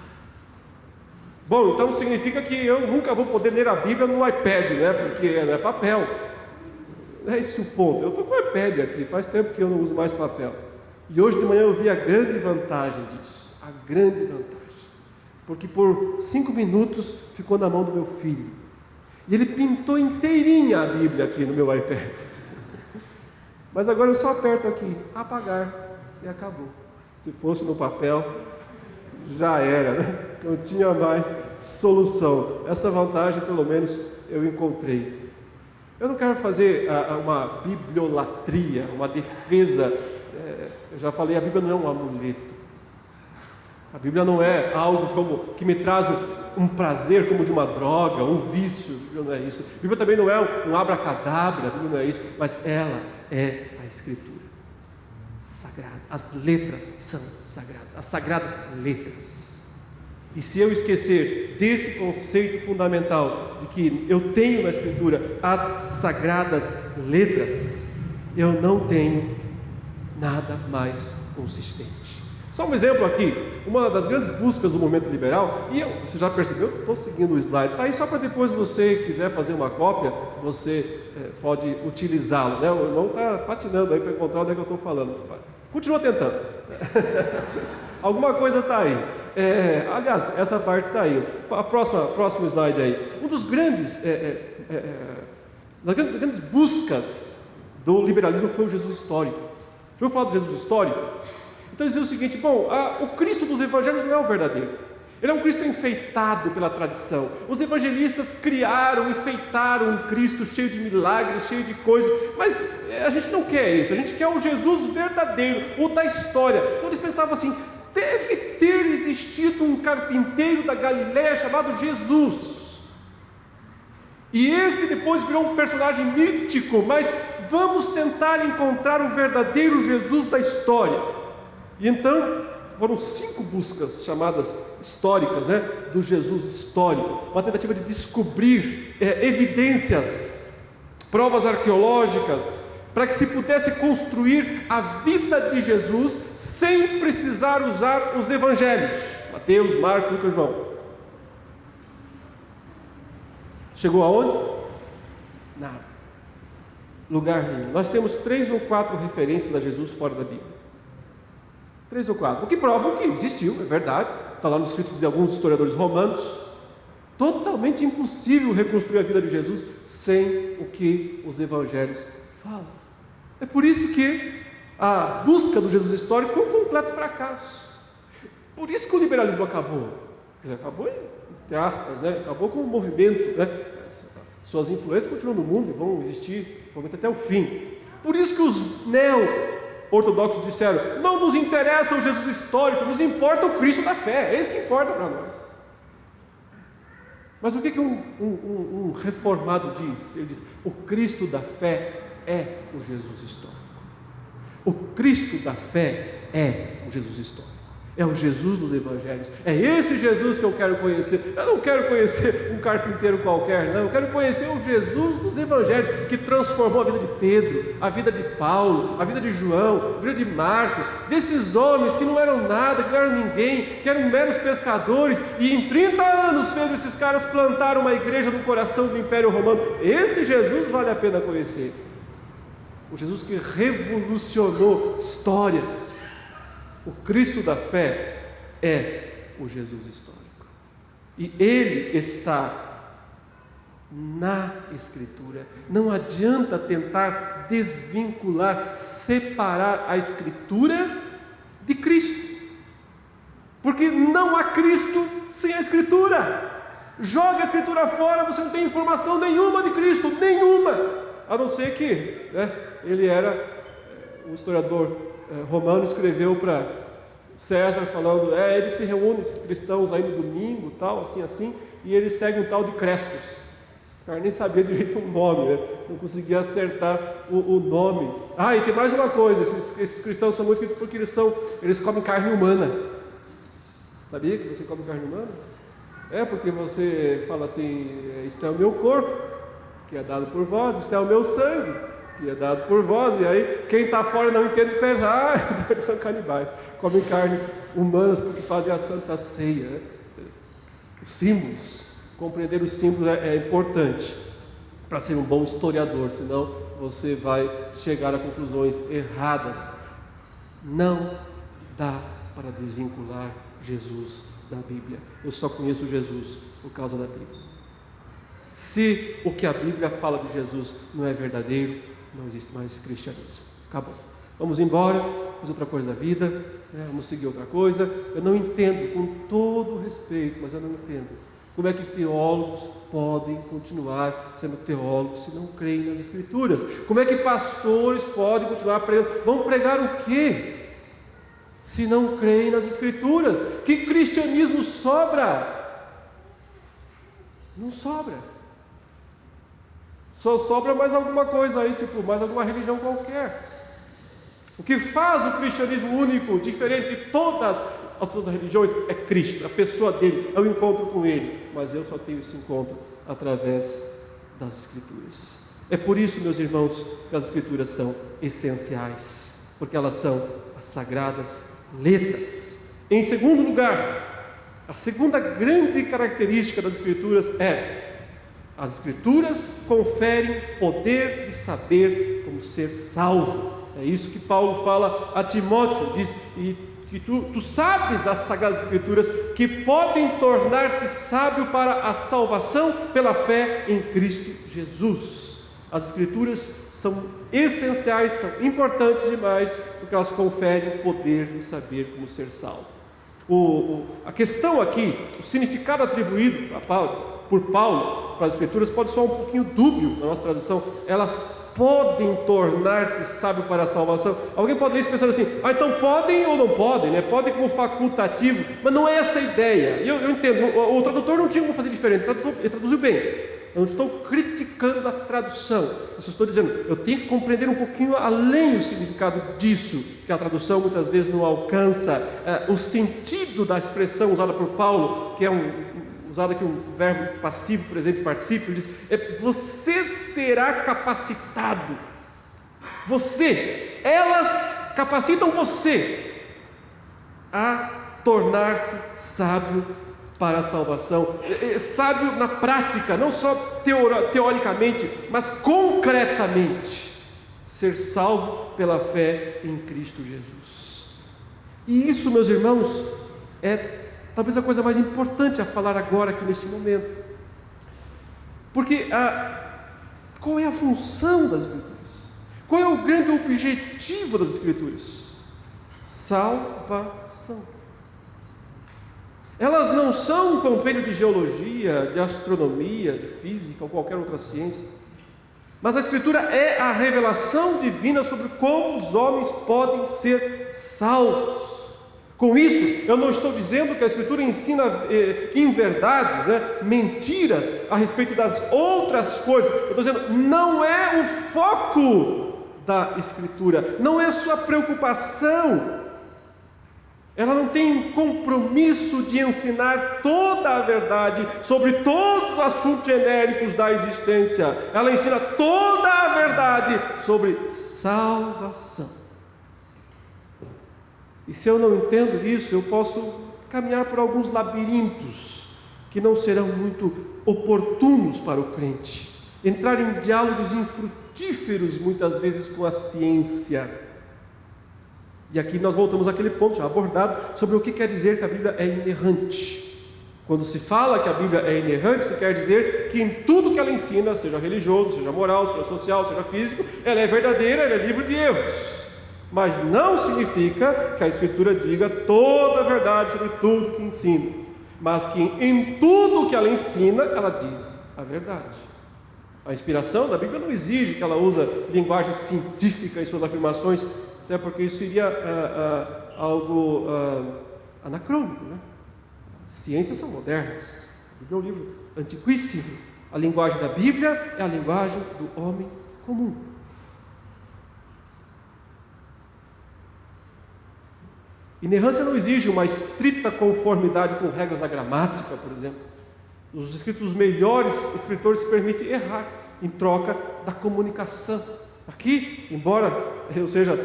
Bom, então significa que eu nunca vou poder ler a Bíblia no iPad, né? Porque não é papel. Não é esse o ponto. Eu estou com o iPad aqui, faz tempo que eu não uso mais papel. E hoje de manhã eu vi a grande vantagem disso. A grande vantagem. Porque por 5 minutos ficou na mão do meu filho. E ele pintou inteirinha a Bíblia aqui no meu iPad. Mas agora eu só aperto aqui, apagar, e acabou. Se fosse no papel, já era, né? Não tinha mais solução. Essa vantagem, pelo menos, eu encontrei. Eu não quero fazer uma bibliolatria, uma defesa. Eu já falei, a Bíblia não é um amuleto. A Bíblia não é algo que me traz um prazer como de uma droga, um vício. A Bíblia não é isso. A Bíblia também não é um abracadabra, a Bíblia não é isso. Mas ela é a Escritura sagrada. As letras são sagradas, as sagradas letras. E se eu esquecer desse conceito fundamental de que eu tenho na Escritura as sagradas letras, eu não tenho nada mais consistente. Só um exemplo aqui, uma das grandes buscas do movimento liberal, e você já percebeu, estou seguindo o slide, está aí só para depois você quiser fazer uma cópia, você pode utilizá-lo, né? O irmão está patinando aí para encontrar onde é que eu estou falando. Continua tentando. Alguma coisa está aí. Aliás, essa parte está aí. Próximo slide aí. Um dos das grandes buscas do liberalismo foi o Jesus histórico. Já ouviu falar do Jesus histórico? Então dizia o seguinte: o Cristo dos evangelhos não é o verdadeiro. Ele é um Cristo enfeitado pela tradição. Os evangelistas criaram, enfeitaram um Cristo cheio de milagres, cheio de coisas, mas a gente não quer isso, a gente quer o Jesus verdadeiro, o da história. Então eles pensavam assim: deve ter existido um carpinteiro da Galiléia chamado Jesus, e esse depois virou um personagem mítico, mas vamos tentar encontrar o verdadeiro Jesus da história. E então foram 5 buscas chamadas históricas, do Jesus histórico, uma tentativa de descobrir evidências, provas arqueológicas, para que se pudesse construir a vida de Jesus sem precisar usar os evangelhos, Mateus, Marcos, Lucas e João. Chegou aonde? Nada. Lugar nenhum. Nós temos 3 ou 4 referências a Jesus fora da Bíblia. 3 ou 4, o que prova que existiu, é verdade, está lá nos escritos de alguns historiadores romanos. Totalmente impossível reconstruir a vida de Jesus sem o que os evangelhos falam. É por isso que a busca do Jesus histórico foi um completo fracasso. Por isso que o liberalismo acabou. Quer dizer, acabou entre aspas, acabou com o movimento, suas influências continuam no mundo e vão existir provavelmente até o fim. Por isso que os ortodoxos disseram: não nos interessa o Jesus histórico, nos importa o Cristo da fé, é isso que importa para nós. Mas o que um reformado diz? Ele diz: o Cristo da fé é o Jesus histórico. O Cristo da fé é o Jesus histórico, é o Jesus dos evangelhos, é esse Jesus que eu quero conhecer. Eu não quero conhecer um carpinteiro qualquer, não, eu quero conhecer o Jesus dos evangelhos, que transformou a vida de Pedro, a vida de Paulo, a vida de João, a vida de Marcos, desses homens que não eram nada, que não eram ninguém, que eram meros pescadores, e em 30 anos fez esses caras plantar uma igreja no coração do Império Romano. Esse Jesus vale a pena conhecer, o Jesus que revolucionou histórias. O Cristo da fé é o Jesus histórico, e Ele está na Escritura. Não adianta tentar desvincular, separar a Escritura de Cristo, porque não há Cristo sem a Escritura. Joga a Escritura fora, você não tem informação nenhuma de Cristo, nenhuma, a não ser que ele era um historiador romano, escreveu para César falando: eles se reúnem, esses cristãos aí no domingo, tal, assim, e eles seguem um tal de Crestos. O cara nem sabia direito o nome, não conseguia acertar o nome. E tem mais uma coisa: esses cristãos são muito escritos porque eles comem carne humana. Sabia que você come carne humana? Porque você fala assim: isto é o meu corpo, que é dado por vós, isto é o meu sangue, que é dado por vós. E aí quem está fora não entende, pensa: eles são canibais, comem carnes humanas porque fazem a Santa Ceia. Os símbolos, compreender os símbolos é importante para ser um bom historiador, senão você vai chegar a conclusões erradas. Não dá para desvincular Jesus da Bíblia. Eu só conheço Jesus por causa da Bíblia. Se o que a Bíblia fala de Jesus não é verdadeiro, não existe mais cristianismo. Acabou. Vamos embora, fazer outra coisa da vida, vamos seguir outra coisa. Eu não entendo, com todo respeito, mas eu não entendo como é que teólogos podem continuar sendo teólogos se não creem nas Escrituras. Como é que pastores podem continuar pregando? Vão pregar o quê se não creem nas Escrituras? Que cristianismo sobra? Não sobra. Só sobra mais alguma coisa aí, tipo, mais alguma religião qualquer. O que faz o cristianismo único, diferente de todas as outras religiões, é Cristo, a pessoa dele, é o encontro com Ele. Mas eu só tenho esse encontro através das Escrituras. É por isso, meus irmãos, que as Escrituras são essenciais, porque elas são as sagradas letras. Em segundo lugar, a segunda grande característica das Escrituras é: as Escrituras conferem poder de saber como ser salvo. É isso que Paulo fala a Timóteo, diz que tu sabes as Sagradas Escrituras que podem tornar-te sábio para a salvação pela fé em Cristo Jesus. As Escrituras são essenciais, são importantes demais, porque elas conferem o poder de saber como ser salvo. A questão aqui, o significado atribuído por Paulo para as Escrituras pode soar um pouquinho dúbio na nossa tradução. Elas podem tornar-te sábio para a salvação. Alguém pode ler isso pensando assim: então podem ou não podem, né? Podem como facultativo, mas não é essa a ideia. Eu entendo, o tradutor não tinha como fazer diferente, ele traduziu bem. Eu não estou criticando a tradução, eu só estou dizendo, eu tenho que compreender um pouquinho além o significado disso, que a tradução muitas vezes não alcança o sentido da expressão usada por Paulo, que é usado aqui um verbo passivo, presente particípio. Ele diz: você será capacitado. Elas capacitam você a tornar-se sábio para a salvação. Sábio na prática, não só teoricamente, mas concretamente. Ser salvo pela fé em Cristo Jesus. E isso, meus irmãos, é talvez a coisa mais importante a falar agora aqui neste momento. Porque qual é a função das Escrituras? Qual é o grande objetivo das Escrituras? Salvação. Elas não são um compêndio de geologia, de astronomia, de física ou qualquer outra ciência. Mas a Escritura é a revelação divina sobre como os homens podem ser salvos. Com isso, eu não estou dizendo que a Escritura ensina inverdades, mentiras a respeito das outras coisas. Eu estou dizendo, não é o foco da Escritura, não é sua preocupação. Ela não tem compromisso de ensinar toda a verdade sobre todos os assuntos genéricos da existência. Ela ensina toda a verdade sobre salvação. E se eu não entendo isso, eu posso caminhar por alguns labirintos que não serão muito oportunos para o crente. Entrar em diálogos infrutíferos muitas vezes com a ciência. E aqui nós voltamos àquele ponto já abordado sobre o que quer dizer que a Bíblia é inerrante. Quando se fala que a Bíblia é inerrante, se quer dizer que em tudo que ela ensina, seja religioso, seja moral, seja social, seja físico, ela é verdadeira, ela é livre de erros. Mas não significa que a Escritura diga toda a verdade sobre tudo que ensina, mas que em tudo que ela ensina, ela diz a verdade. A inspiração da Bíblia não exige que ela use linguagem científica em suas afirmações, até porque isso seria algo anacrônico, Ciências são modernas. A Bíblia é um livro antiquíssimo. A linguagem da Bíblia é a linguagem do homem comum. Inerrância não exige uma estrita conformidade com regras da gramática, por exemplo. Os melhores escritores se permitem errar em troca da comunicação. Aqui, embora eu seja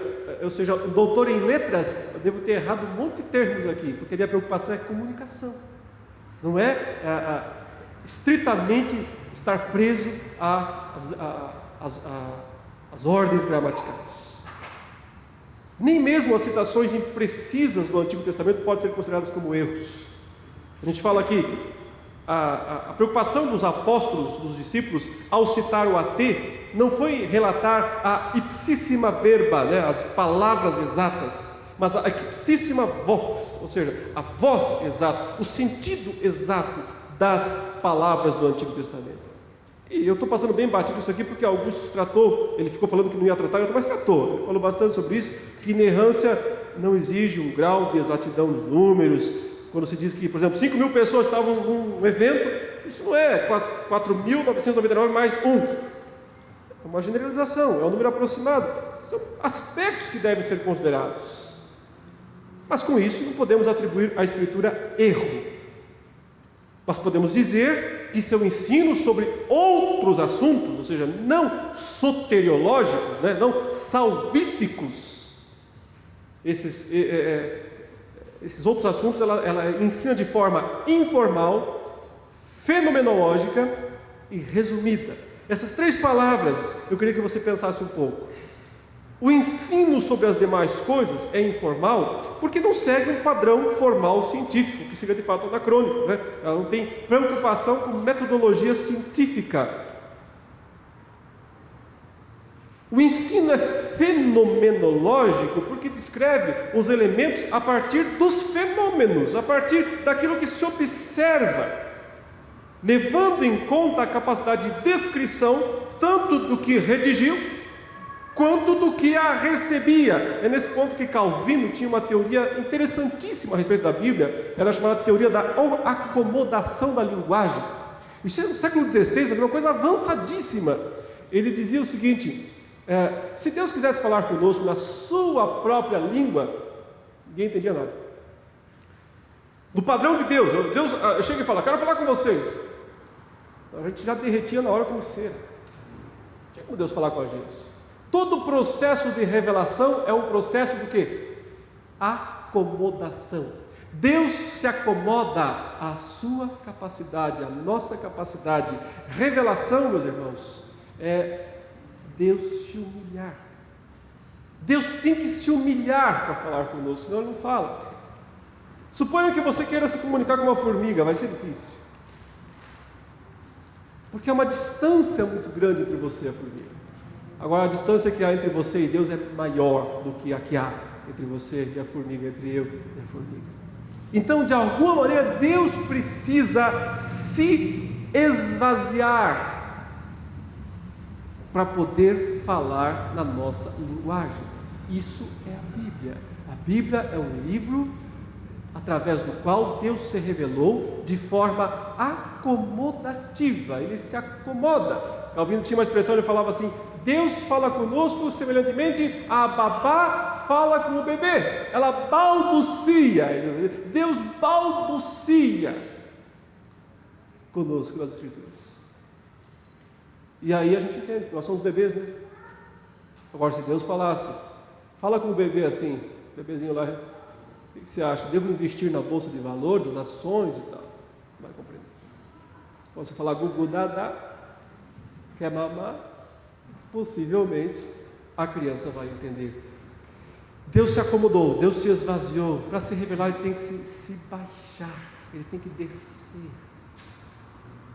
um doutor em letras, eu devo ter errado um monte de termos aqui, porque a minha preocupação é comunicação. Não é estritamente estar preso às ordens gramaticais. Nem mesmo as citações imprecisas do Antigo Testamento podem ser consideradas como erros. A gente fala aqui, a preocupação dos apóstolos, dos discípulos, ao citar o AT, não foi relatar a ipsíssima verba, as palavras exatas, mas a ipsíssima vox, ou seja, a voz exata, o sentido exato das palavras do Antigo Testamento. E eu estou passando bem batido isso aqui porque Augusto tratou, ele ficou falando que não ia tratar, mas tratou. Ele falou bastante sobre isso, que inerrância não exige um grau de exatidão nos números. Quando se diz que, por exemplo, 5.000 pessoas estavam num evento, isso não é 4.999 mais um. É uma generalização, é um número aproximado. São aspectos que devem ser considerados. Mas com isso não podemos atribuir à Escritura erro. Mas podemos dizer que seu ensino sobre outros assuntos, ou seja, não soteriológicos, não salvíficos, esses outros assuntos, ela ensina de forma informal, fenomenológica e resumida. Essas 3 palavras, eu queria que você pensasse um pouco. O ensino sobre as demais coisas é informal porque não segue um padrão formal científico, que seria de fato anacrônico, né? Ela não tem preocupação com metodologia científica. O ensino é fenomenológico porque descreve os elementos a partir dos fenômenos, a partir daquilo que se observa, levando em conta a capacidade de descrição tanto do que redigiu quanto do que a recebia. É nesse ponto que Calvino tinha uma teoria interessantíssima a respeito da Bíblia, era chamada teoria da acomodação da linguagem. Isso é no século XVI, mas é uma coisa avançadíssima. Ele dizia o seguinte: se Deus quisesse falar conosco na sua própria língua, ninguém entendia nada. No padrão de Deus, Deus chega e fala: quero falar com vocês. A gente já derretia na hora como cera. Não tinha como Deus falar com a gente. Todo o processo de revelação é um processo do quê? Acomodação. Deus se acomoda à sua capacidade, à nossa capacidade. Revelação, meus irmãos, é Deus se humilhar. Deus tem que se humilhar para falar conosco, senão Ele não fala. Suponha que você queira se comunicar com uma formiga, vai ser difícil. Porque é uma distância muito grande entre você e a formiga. Agora, a distância que há entre você e Deus é maior do que a que há entre você e a formiga, entre eu e a formiga. Então, de alguma maneira, Deus precisa se esvaziar para poder falar na nossa linguagem. Isso é a Bíblia. A Bíblia é um livro através do qual Deus se revelou de forma acomodativa. Ele se acomoda. Calvino tinha uma expressão, ele falava assim: Deus fala conosco semelhantemente a babá fala com o bebê. Ela balbucia. Deus balbucia conosco nas Escrituras. E aí a gente entende, nós somos bebês mesmo. Agora, se Deus falasse, fala com o bebê assim, o bebezinho lá, o que você acha? Devo investir na bolsa de valores, as ações e tal? Vai compreender. Quando você falar gugu dadá, quer mamar, possivelmente a criança vai entender. Deus se acomodou, Deus se esvaziou. Para se revelar, Ele tem que se baixar, Ele tem que descer.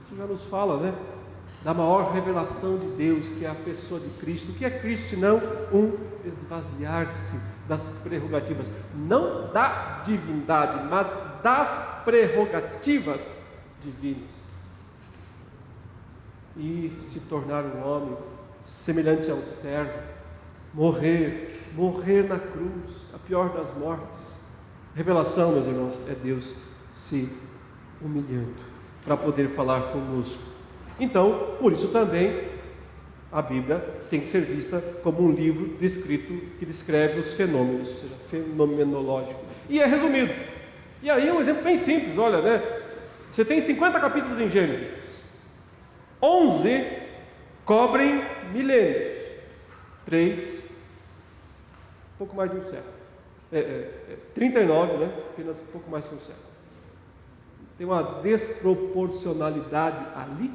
Isso já nos fala, né? Da maior revelação de Deus, que é a pessoa de Cristo. O que é Cristo senão um esvaziar-se das prerrogativas, não da divindade, mas das prerrogativas divinas, e se tornar um homem semelhante ao servo, morrer na cruz, a pior das mortes. Revelação, meus irmãos, é Deus se humilhando para poder falar conosco. Então, por isso também a Bíblia tem que ser vista como um livro descrito que descreve os fenômenos, ou seja, fenomenológico. E é resumido. E aí um exemplo bem simples, olha, né? Você tem 50 capítulos em Gênesis. 11 cobrem milênios. 3, pouco mais de um século. 39, né? Apenas um pouco mais que um século. Tem uma desproporcionalidade ali.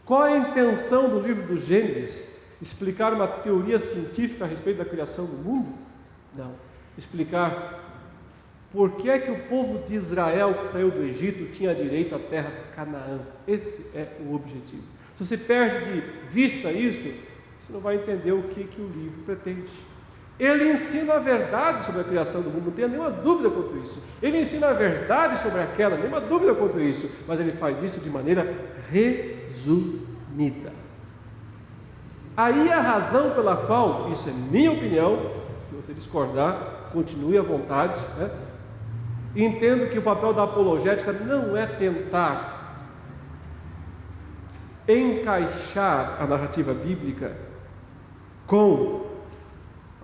Qual é a intenção do livro do Gênesis? Explicar uma teoria científica a respeito da criação do mundo? Não. Explicar por que é que o povo de Israel que saiu do Egito tinha direito à terra de Canaã. Esse é o objetivo. Se você perde de vista isso, você não vai entender o que o livro pretende. Ele ensina a verdade sobre a criação do mundo, não tenha nenhuma dúvida quanto isso. Ele ensina a verdade sobre a queda, nenhuma dúvida quanto isso. Mas ele faz isso de maneira resumida. Aí a razão pela qual, isso é minha opinião, se você discordar, continue à vontade, né? Entendo que o papel da apologética não é tentar encaixar a narrativa bíblica com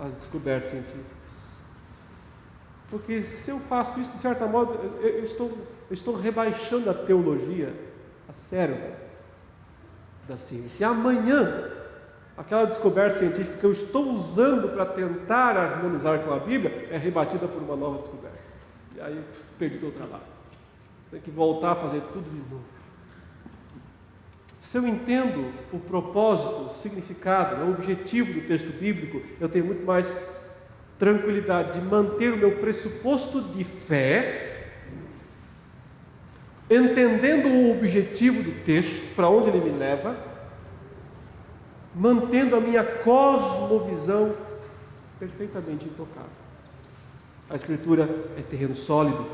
as descobertas científicas. Porque se eu faço isso, de certa modo, eu estou rebaixando a teologia a serva da ciência. E amanhã, aquela descoberta científica que eu estou usando para tentar harmonizar com a Bíblia é rebatida por uma nova descoberta. E aí eu perdi todo o trabalho. Tenho que voltar a fazer tudo de novo. Se eu entendo o propósito, o significado, o objetivo do texto bíblico, eu tenho muito mais tranquilidade de manter o meu pressuposto de fé, entendendo o objetivo do texto, para onde ele me leva, mantendo a minha cosmovisão perfeitamente intocável. A Escritura é terreno sólido,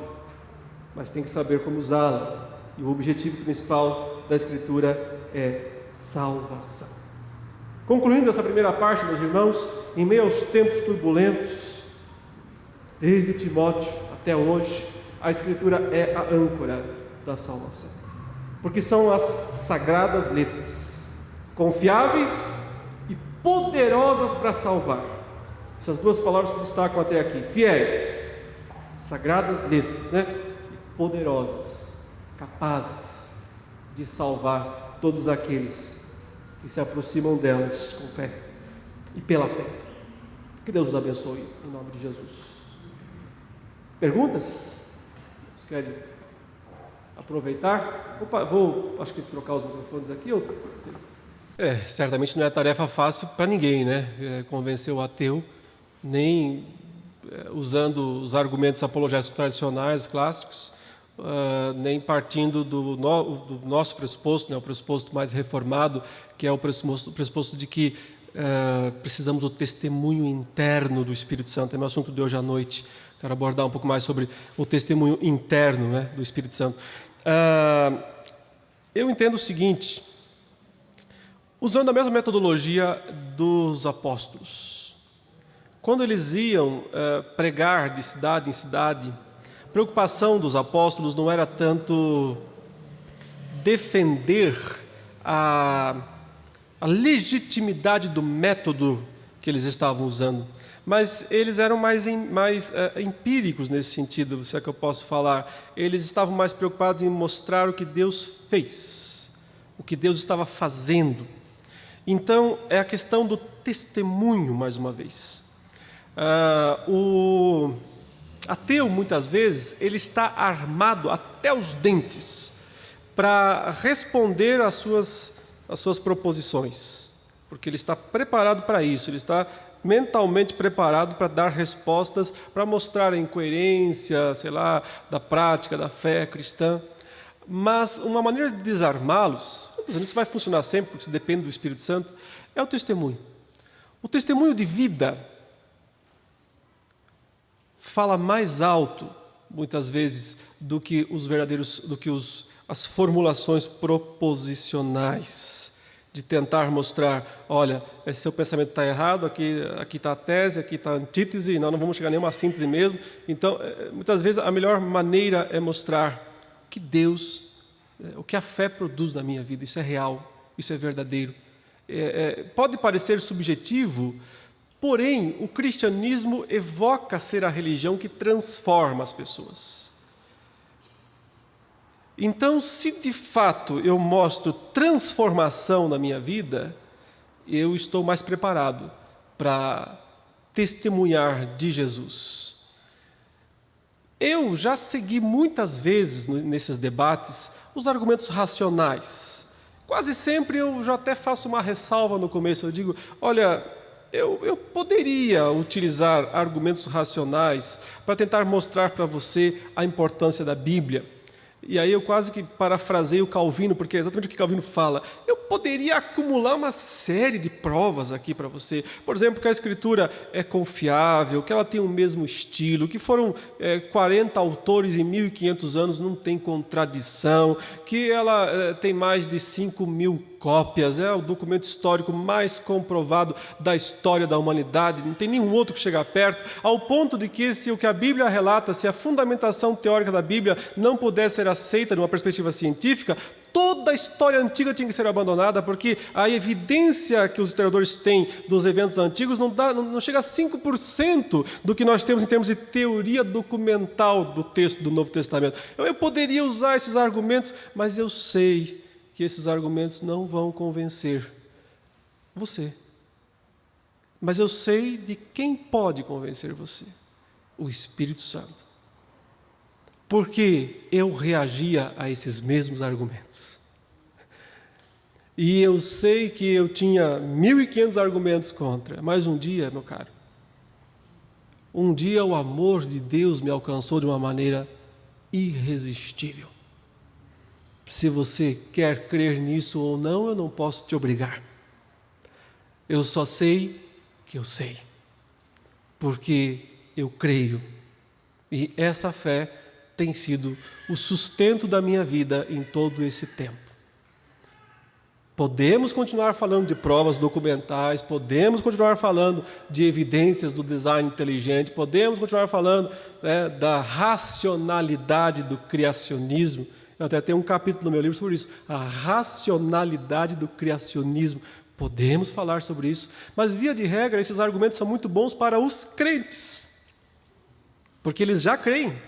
mas tem que saber como usá-la. E o objetivo principal da Escritura é salvação. Concluindo essa primeira parte, meus irmãos, em meio aos tempos turbulentos, desde Timóteo até hoje, a Escritura é a âncora da salvação, porque são as sagradas letras, confiáveis e poderosas para salvar. Essas duas palavras se destacam até aqui: fiéis, sagradas letras, e poderosas, capazes de salvar todos aqueles que se aproximam delas com fé e pela fé. Que Deus nos abençoe, em nome de Jesus. Perguntas? Vocês querem aproveitar? Acho que trocar os microfones aqui. Certamente não é tarefa fácil para ninguém, convencer o ateu, nem usando os argumentos apologéticos tradicionais, clássicos, nem partindo do nosso pressuposto, o pressuposto mais reformado, que é o pressuposto de que precisamos do testemunho interno do Espírito Santo. É meu assunto de hoje à noite. Quero abordar um pouco mais sobre o testemunho interno, do Espírito Santo. Eu entendo o seguinte: usando a mesma metodologia dos apóstolos, quando eles iam pregar de cidade em cidade, a preocupação dos apóstolos não era tanto defender a legitimidade do método que eles estavam usando, mas eles eram mais empíricos nesse sentido, se é que eu posso falar. Eles estavam mais preocupados em mostrar o que Deus fez, o que Deus estava fazendo. Então, é a questão do testemunho, mais uma vez. O ateu, muitas vezes, ele está armado até os dentes para responder às suas proposições, porque ele está preparado para isso, ele está mentalmente preparado para dar respostas, para mostrar a incoerência, da prática, da fé cristã. Mas uma maneira de desarmá-los, isso vai funcionar sempre, porque isso depende do Espírito Santo, é o testemunho. O testemunho de vida fala mais alto, muitas vezes, do que as formulações proposicionais, de tentar mostrar: olha, esse seu pensamento está errado, aqui está a tese, aqui está a antítese, não vamos chegar a nenhuma síntese mesmo. Então, muitas vezes, a melhor maneira é mostrar que Deus, o que a fé produz na minha vida. Isso é real, isso é verdadeiro. Pode parecer subjetivo, porém, o cristianismo evoca ser a religião que transforma as pessoas. Então, se de fato eu mostro transformação na minha vida, eu estou mais preparado para testemunhar de Jesus. Eu já segui muitas vezes nesses debates os argumentos racionais. Quase sempre eu já até faço uma ressalva no começo. Eu digo: olha, eu poderia utilizar argumentos racionais para tentar mostrar para você a importância da Bíblia. E aí eu quase que parafraseio Calvino, porque é exatamente o que Calvino fala. Eu poderia acumular uma série de provas aqui para você. Por exemplo, que a Escritura é confiável, que ela tem o mesmo estilo, que foram 40 autores em 1.500 anos, não tem contradição, que ela tem mais de 5.000 cópias, é o documento histórico mais comprovado da história da humanidade, não tem nenhum outro que chegue perto, ao ponto de que, se o que a Bíblia relata, se a fundamentação teórica da Bíblia não pudesse ser aceita numa perspectiva científica, toda a história antiga tinha que ser abandonada, porque a evidência que os historiadores têm dos eventos antigos não chega a 5% do que nós temos em termos de teoria documental do texto do Novo Testamento. Eu poderia usar esses argumentos, mas eu sei que esses argumentos não vão convencer você. Mas eu sei de quem pode convencer você: o Espírito Santo. Porque eu reagia a esses mesmos argumentos. E eu sei que eu tinha 1.500 argumentos contra, mas um dia, meu caro, um dia o amor de Deus me alcançou de uma maneira irresistível. Se você quer crer nisso ou não, eu não posso te obrigar. Eu só sei que eu sei, porque eu creio. E essa fé tem sido o sustento da minha vida em todo esse tempo. Podemos continuar falando de provas documentais, podemos continuar falando de evidências do design inteligente, podemos continuar falando da racionalidade do criacionismo. Eu até tenho um capítulo no meu livro sobre isso, a racionalidade do criacionismo. Podemos falar sobre isso, mas via de regra esses argumentos são muito bons para os crentes, porque eles já creem.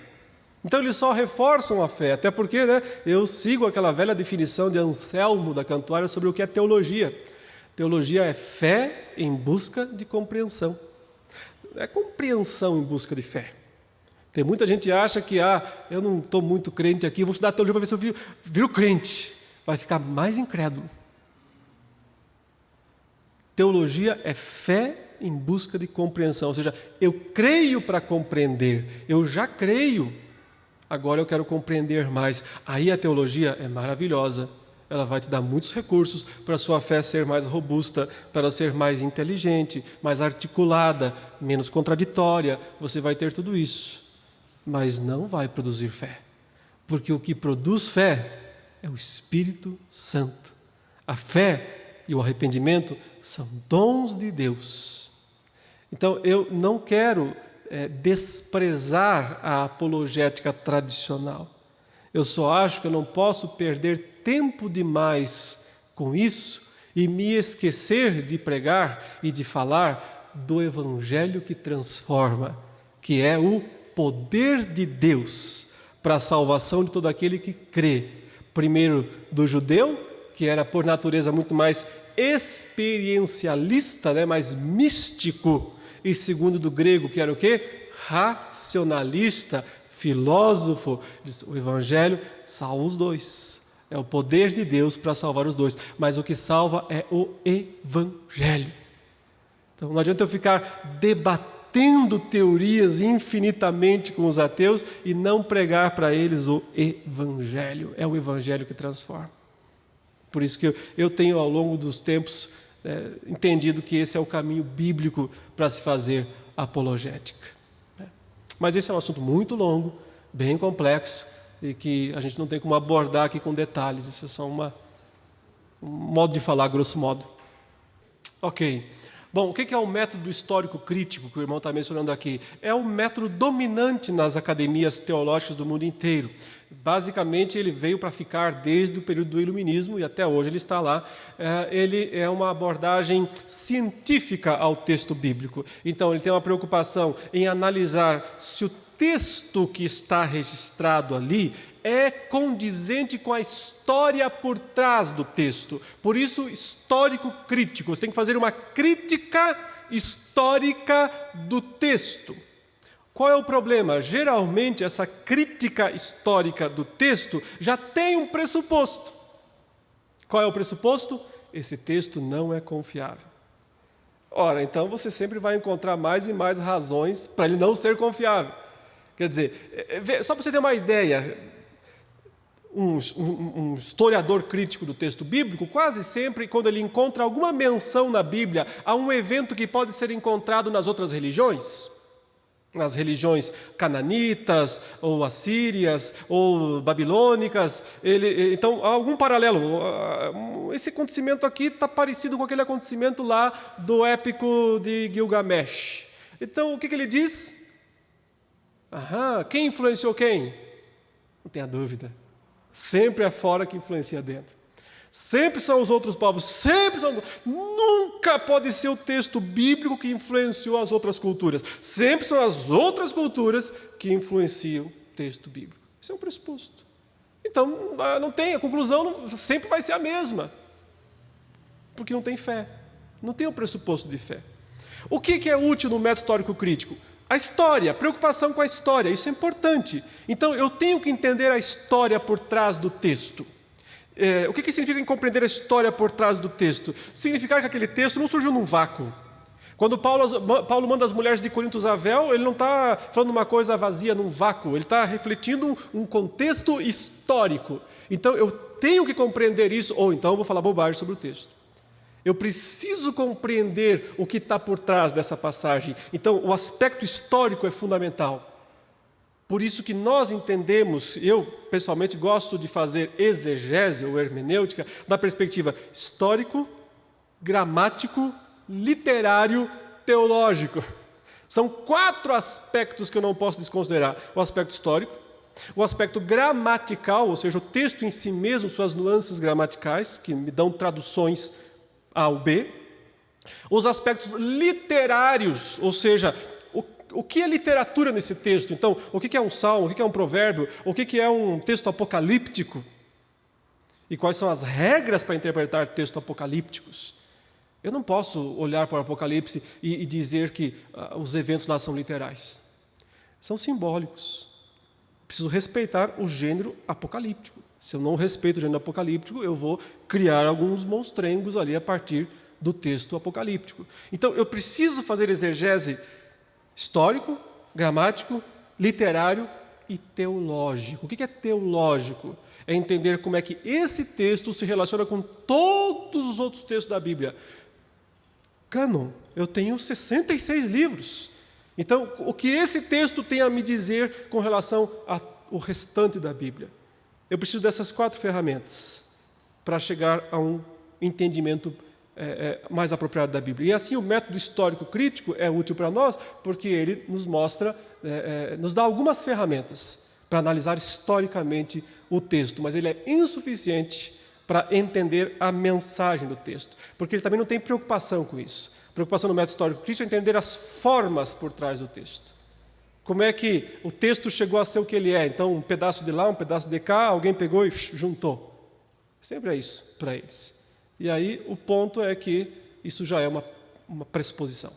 Então eles só reforçam a fé, até porque eu sigo aquela velha definição de Anselmo da Cantuária sobre o que é teologia. Teologia é fé em busca de compreensão. É compreensão em busca de fé. Tem muita gente que acha que eu não estou muito crente aqui, vou estudar teologia para ver se eu viro crente. Vai ficar mais incrédulo. Teologia é fé em busca de compreensão, ou seja, eu creio para compreender, eu já creio. Agora eu quero compreender mais. Aí a teologia é maravilhosa. Ela vai te dar muitos recursos para a sua fé ser mais robusta, para ela ser mais inteligente, mais articulada, menos contraditória. Você vai ter tudo isso. Mas não vai produzir fé. Porque o que produz fé é o Espírito Santo. A fé e o arrependimento são dons de Deus. Então eu não quero desprezar a apologética tradicional. Eu só acho que eu não posso perder tempo demais com isso e me esquecer de pregar e de falar do Evangelho que transforma, que é o poder de Deus para a salvação de todo aquele que crê. Primeiro do judeu, que era por natureza muito mais experiencialista, mais místico, e segundo do grego, que era o quê? Racionalista, filósofo. O Evangelho salva os dois. É o poder de Deus para salvar os dois. Mas o que salva é o Evangelho. Então não adianta eu ficar debatendo teorias infinitamente com os ateus e não pregar para eles o Evangelho. É o Evangelho que transforma. Por isso que eu tenho ao longo dos tempos entendido que esse é o caminho bíblico para se fazer apologética. Mas esse é um assunto muito longo, bem complexo, e que a gente não tem como abordar aqui com detalhes. Isso é só um modo de falar, grosso modo. Ok. Bom, o que é o método histórico crítico que o irmão está mencionando aqui? É um método dominante nas academias teológicas do mundo inteiro. Basicamente, ele veio para ficar desde o período do Iluminismo e até hoje ele está lá. Ele é uma abordagem científica ao texto bíblico. Então, ele tem uma preocupação em analisar se o texto que está registrado ali é condizente com a história por trás do texto. Por isso, histórico crítico. Você tem que fazer uma crítica histórica do texto. Qual é o problema? Geralmente, essa crítica histórica do texto já tem um pressuposto. Qual é o pressuposto? Esse texto não é confiável. Ora, então você sempre vai encontrar mais e mais razões para ele não ser confiável. Quer dizer, só para você ter uma ideia, um historiador crítico do texto bíblico, quase sempre, quando ele encontra alguma menção na Bíblia a um evento que pode ser encontrado nas outras religiões, nas religiões cananitas, ou assírias, ou babilônicas, então há algum paralelo. Esse acontecimento aqui está parecido com aquele acontecimento lá do épico de Gilgamesh. Então, o que ele diz? Quem influenciou quem? Não tenha dúvida. Sempre é fora que influencia dentro. Sempre são os outros povos, sempre são. Nunca pode ser o texto bíblico que influenciou as outras culturas. Sempre são as outras culturas que influenciam o texto bíblico. Isso é um pressuposto. Então, não tem, a conclusão sempre vai ser a mesma. Porque não tem fé. Não tem o pressuposto de fé. O que é útil no método histórico crítico? A história, preocupação com a história, isso é importante. Então, eu tenho que entender a história por trás do texto. O que significa compreender a história por trás do texto? Significa que aquele texto não surgiu num vácuo. Quando Paulo manda as mulheres de Corinto usar véu, ele não está falando uma coisa vazia num vácuo, ele está refletindo um contexto histórico. Então, eu tenho que compreender isso, ou então eu vou falar bobagem sobre o texto. Eu preciso compreender o que está por trás dessa passagem. Então, o aspecto histórico é fundamental. Por isso que nós entendemos, eu pessoalmente gosto de fazer exegese ou hermenêutica da perspectiva histórico, gramático, literário, teológico. São 4 aspectos que eu não posso desconsiderar. O aspecto histórico, o aspecto gramatical, ou seja, o texto em si mesmo, suas nuances gramaticais, que me dão traduções A ou B. Os aspectos literários, ou seja, o que é literatura nesse texto? Então, o que é um salmo, o que é um provérbio, o que é um texto apocalíptico? E quais são as regras para interpretar textos apocalípticos? Eu não posso olhar para o Apocalipse e dizer que os eventos lá são literais. São simbólicos. Preciso respeitar o gênero apocalíptico. Se eu não respeito o gênero apocalíptico, eu vou criar alguns monstrengos ali a partir do texto apocalíptico. Então, eu preciso fazer exegese histórico, gramático, literário e teológico. O que é teológico? É entender como é que esse texto se relaciona com todos os outros textos da Bíblia. Cânon, eu tenho 66 livros. Então, o que esse texto tem a me dizer com relação ao restante da Bíblia? Eu preciso dessas 4 ferramentas para chegar a um entendimento mais apropriado da Bíblia. E assim o método histórico crítico é útil para nós, porque ele nos mostra, nos dá algumas ferramentas para analisar historicamente o texto, mas ele é insuficiente para entender a mensagem do texto, porque ele também não tem preocupação com isso. A preocupação no método histórico crítico é entender as formas por trás do texto. Como é que o texto chegou a ser o que ele é? Então, um pedaço de lá, um pedaço de cá, alguém pegou e juntou. Sempre é isso para eles. E aí, o ponto é que isso já é uma pressuposição.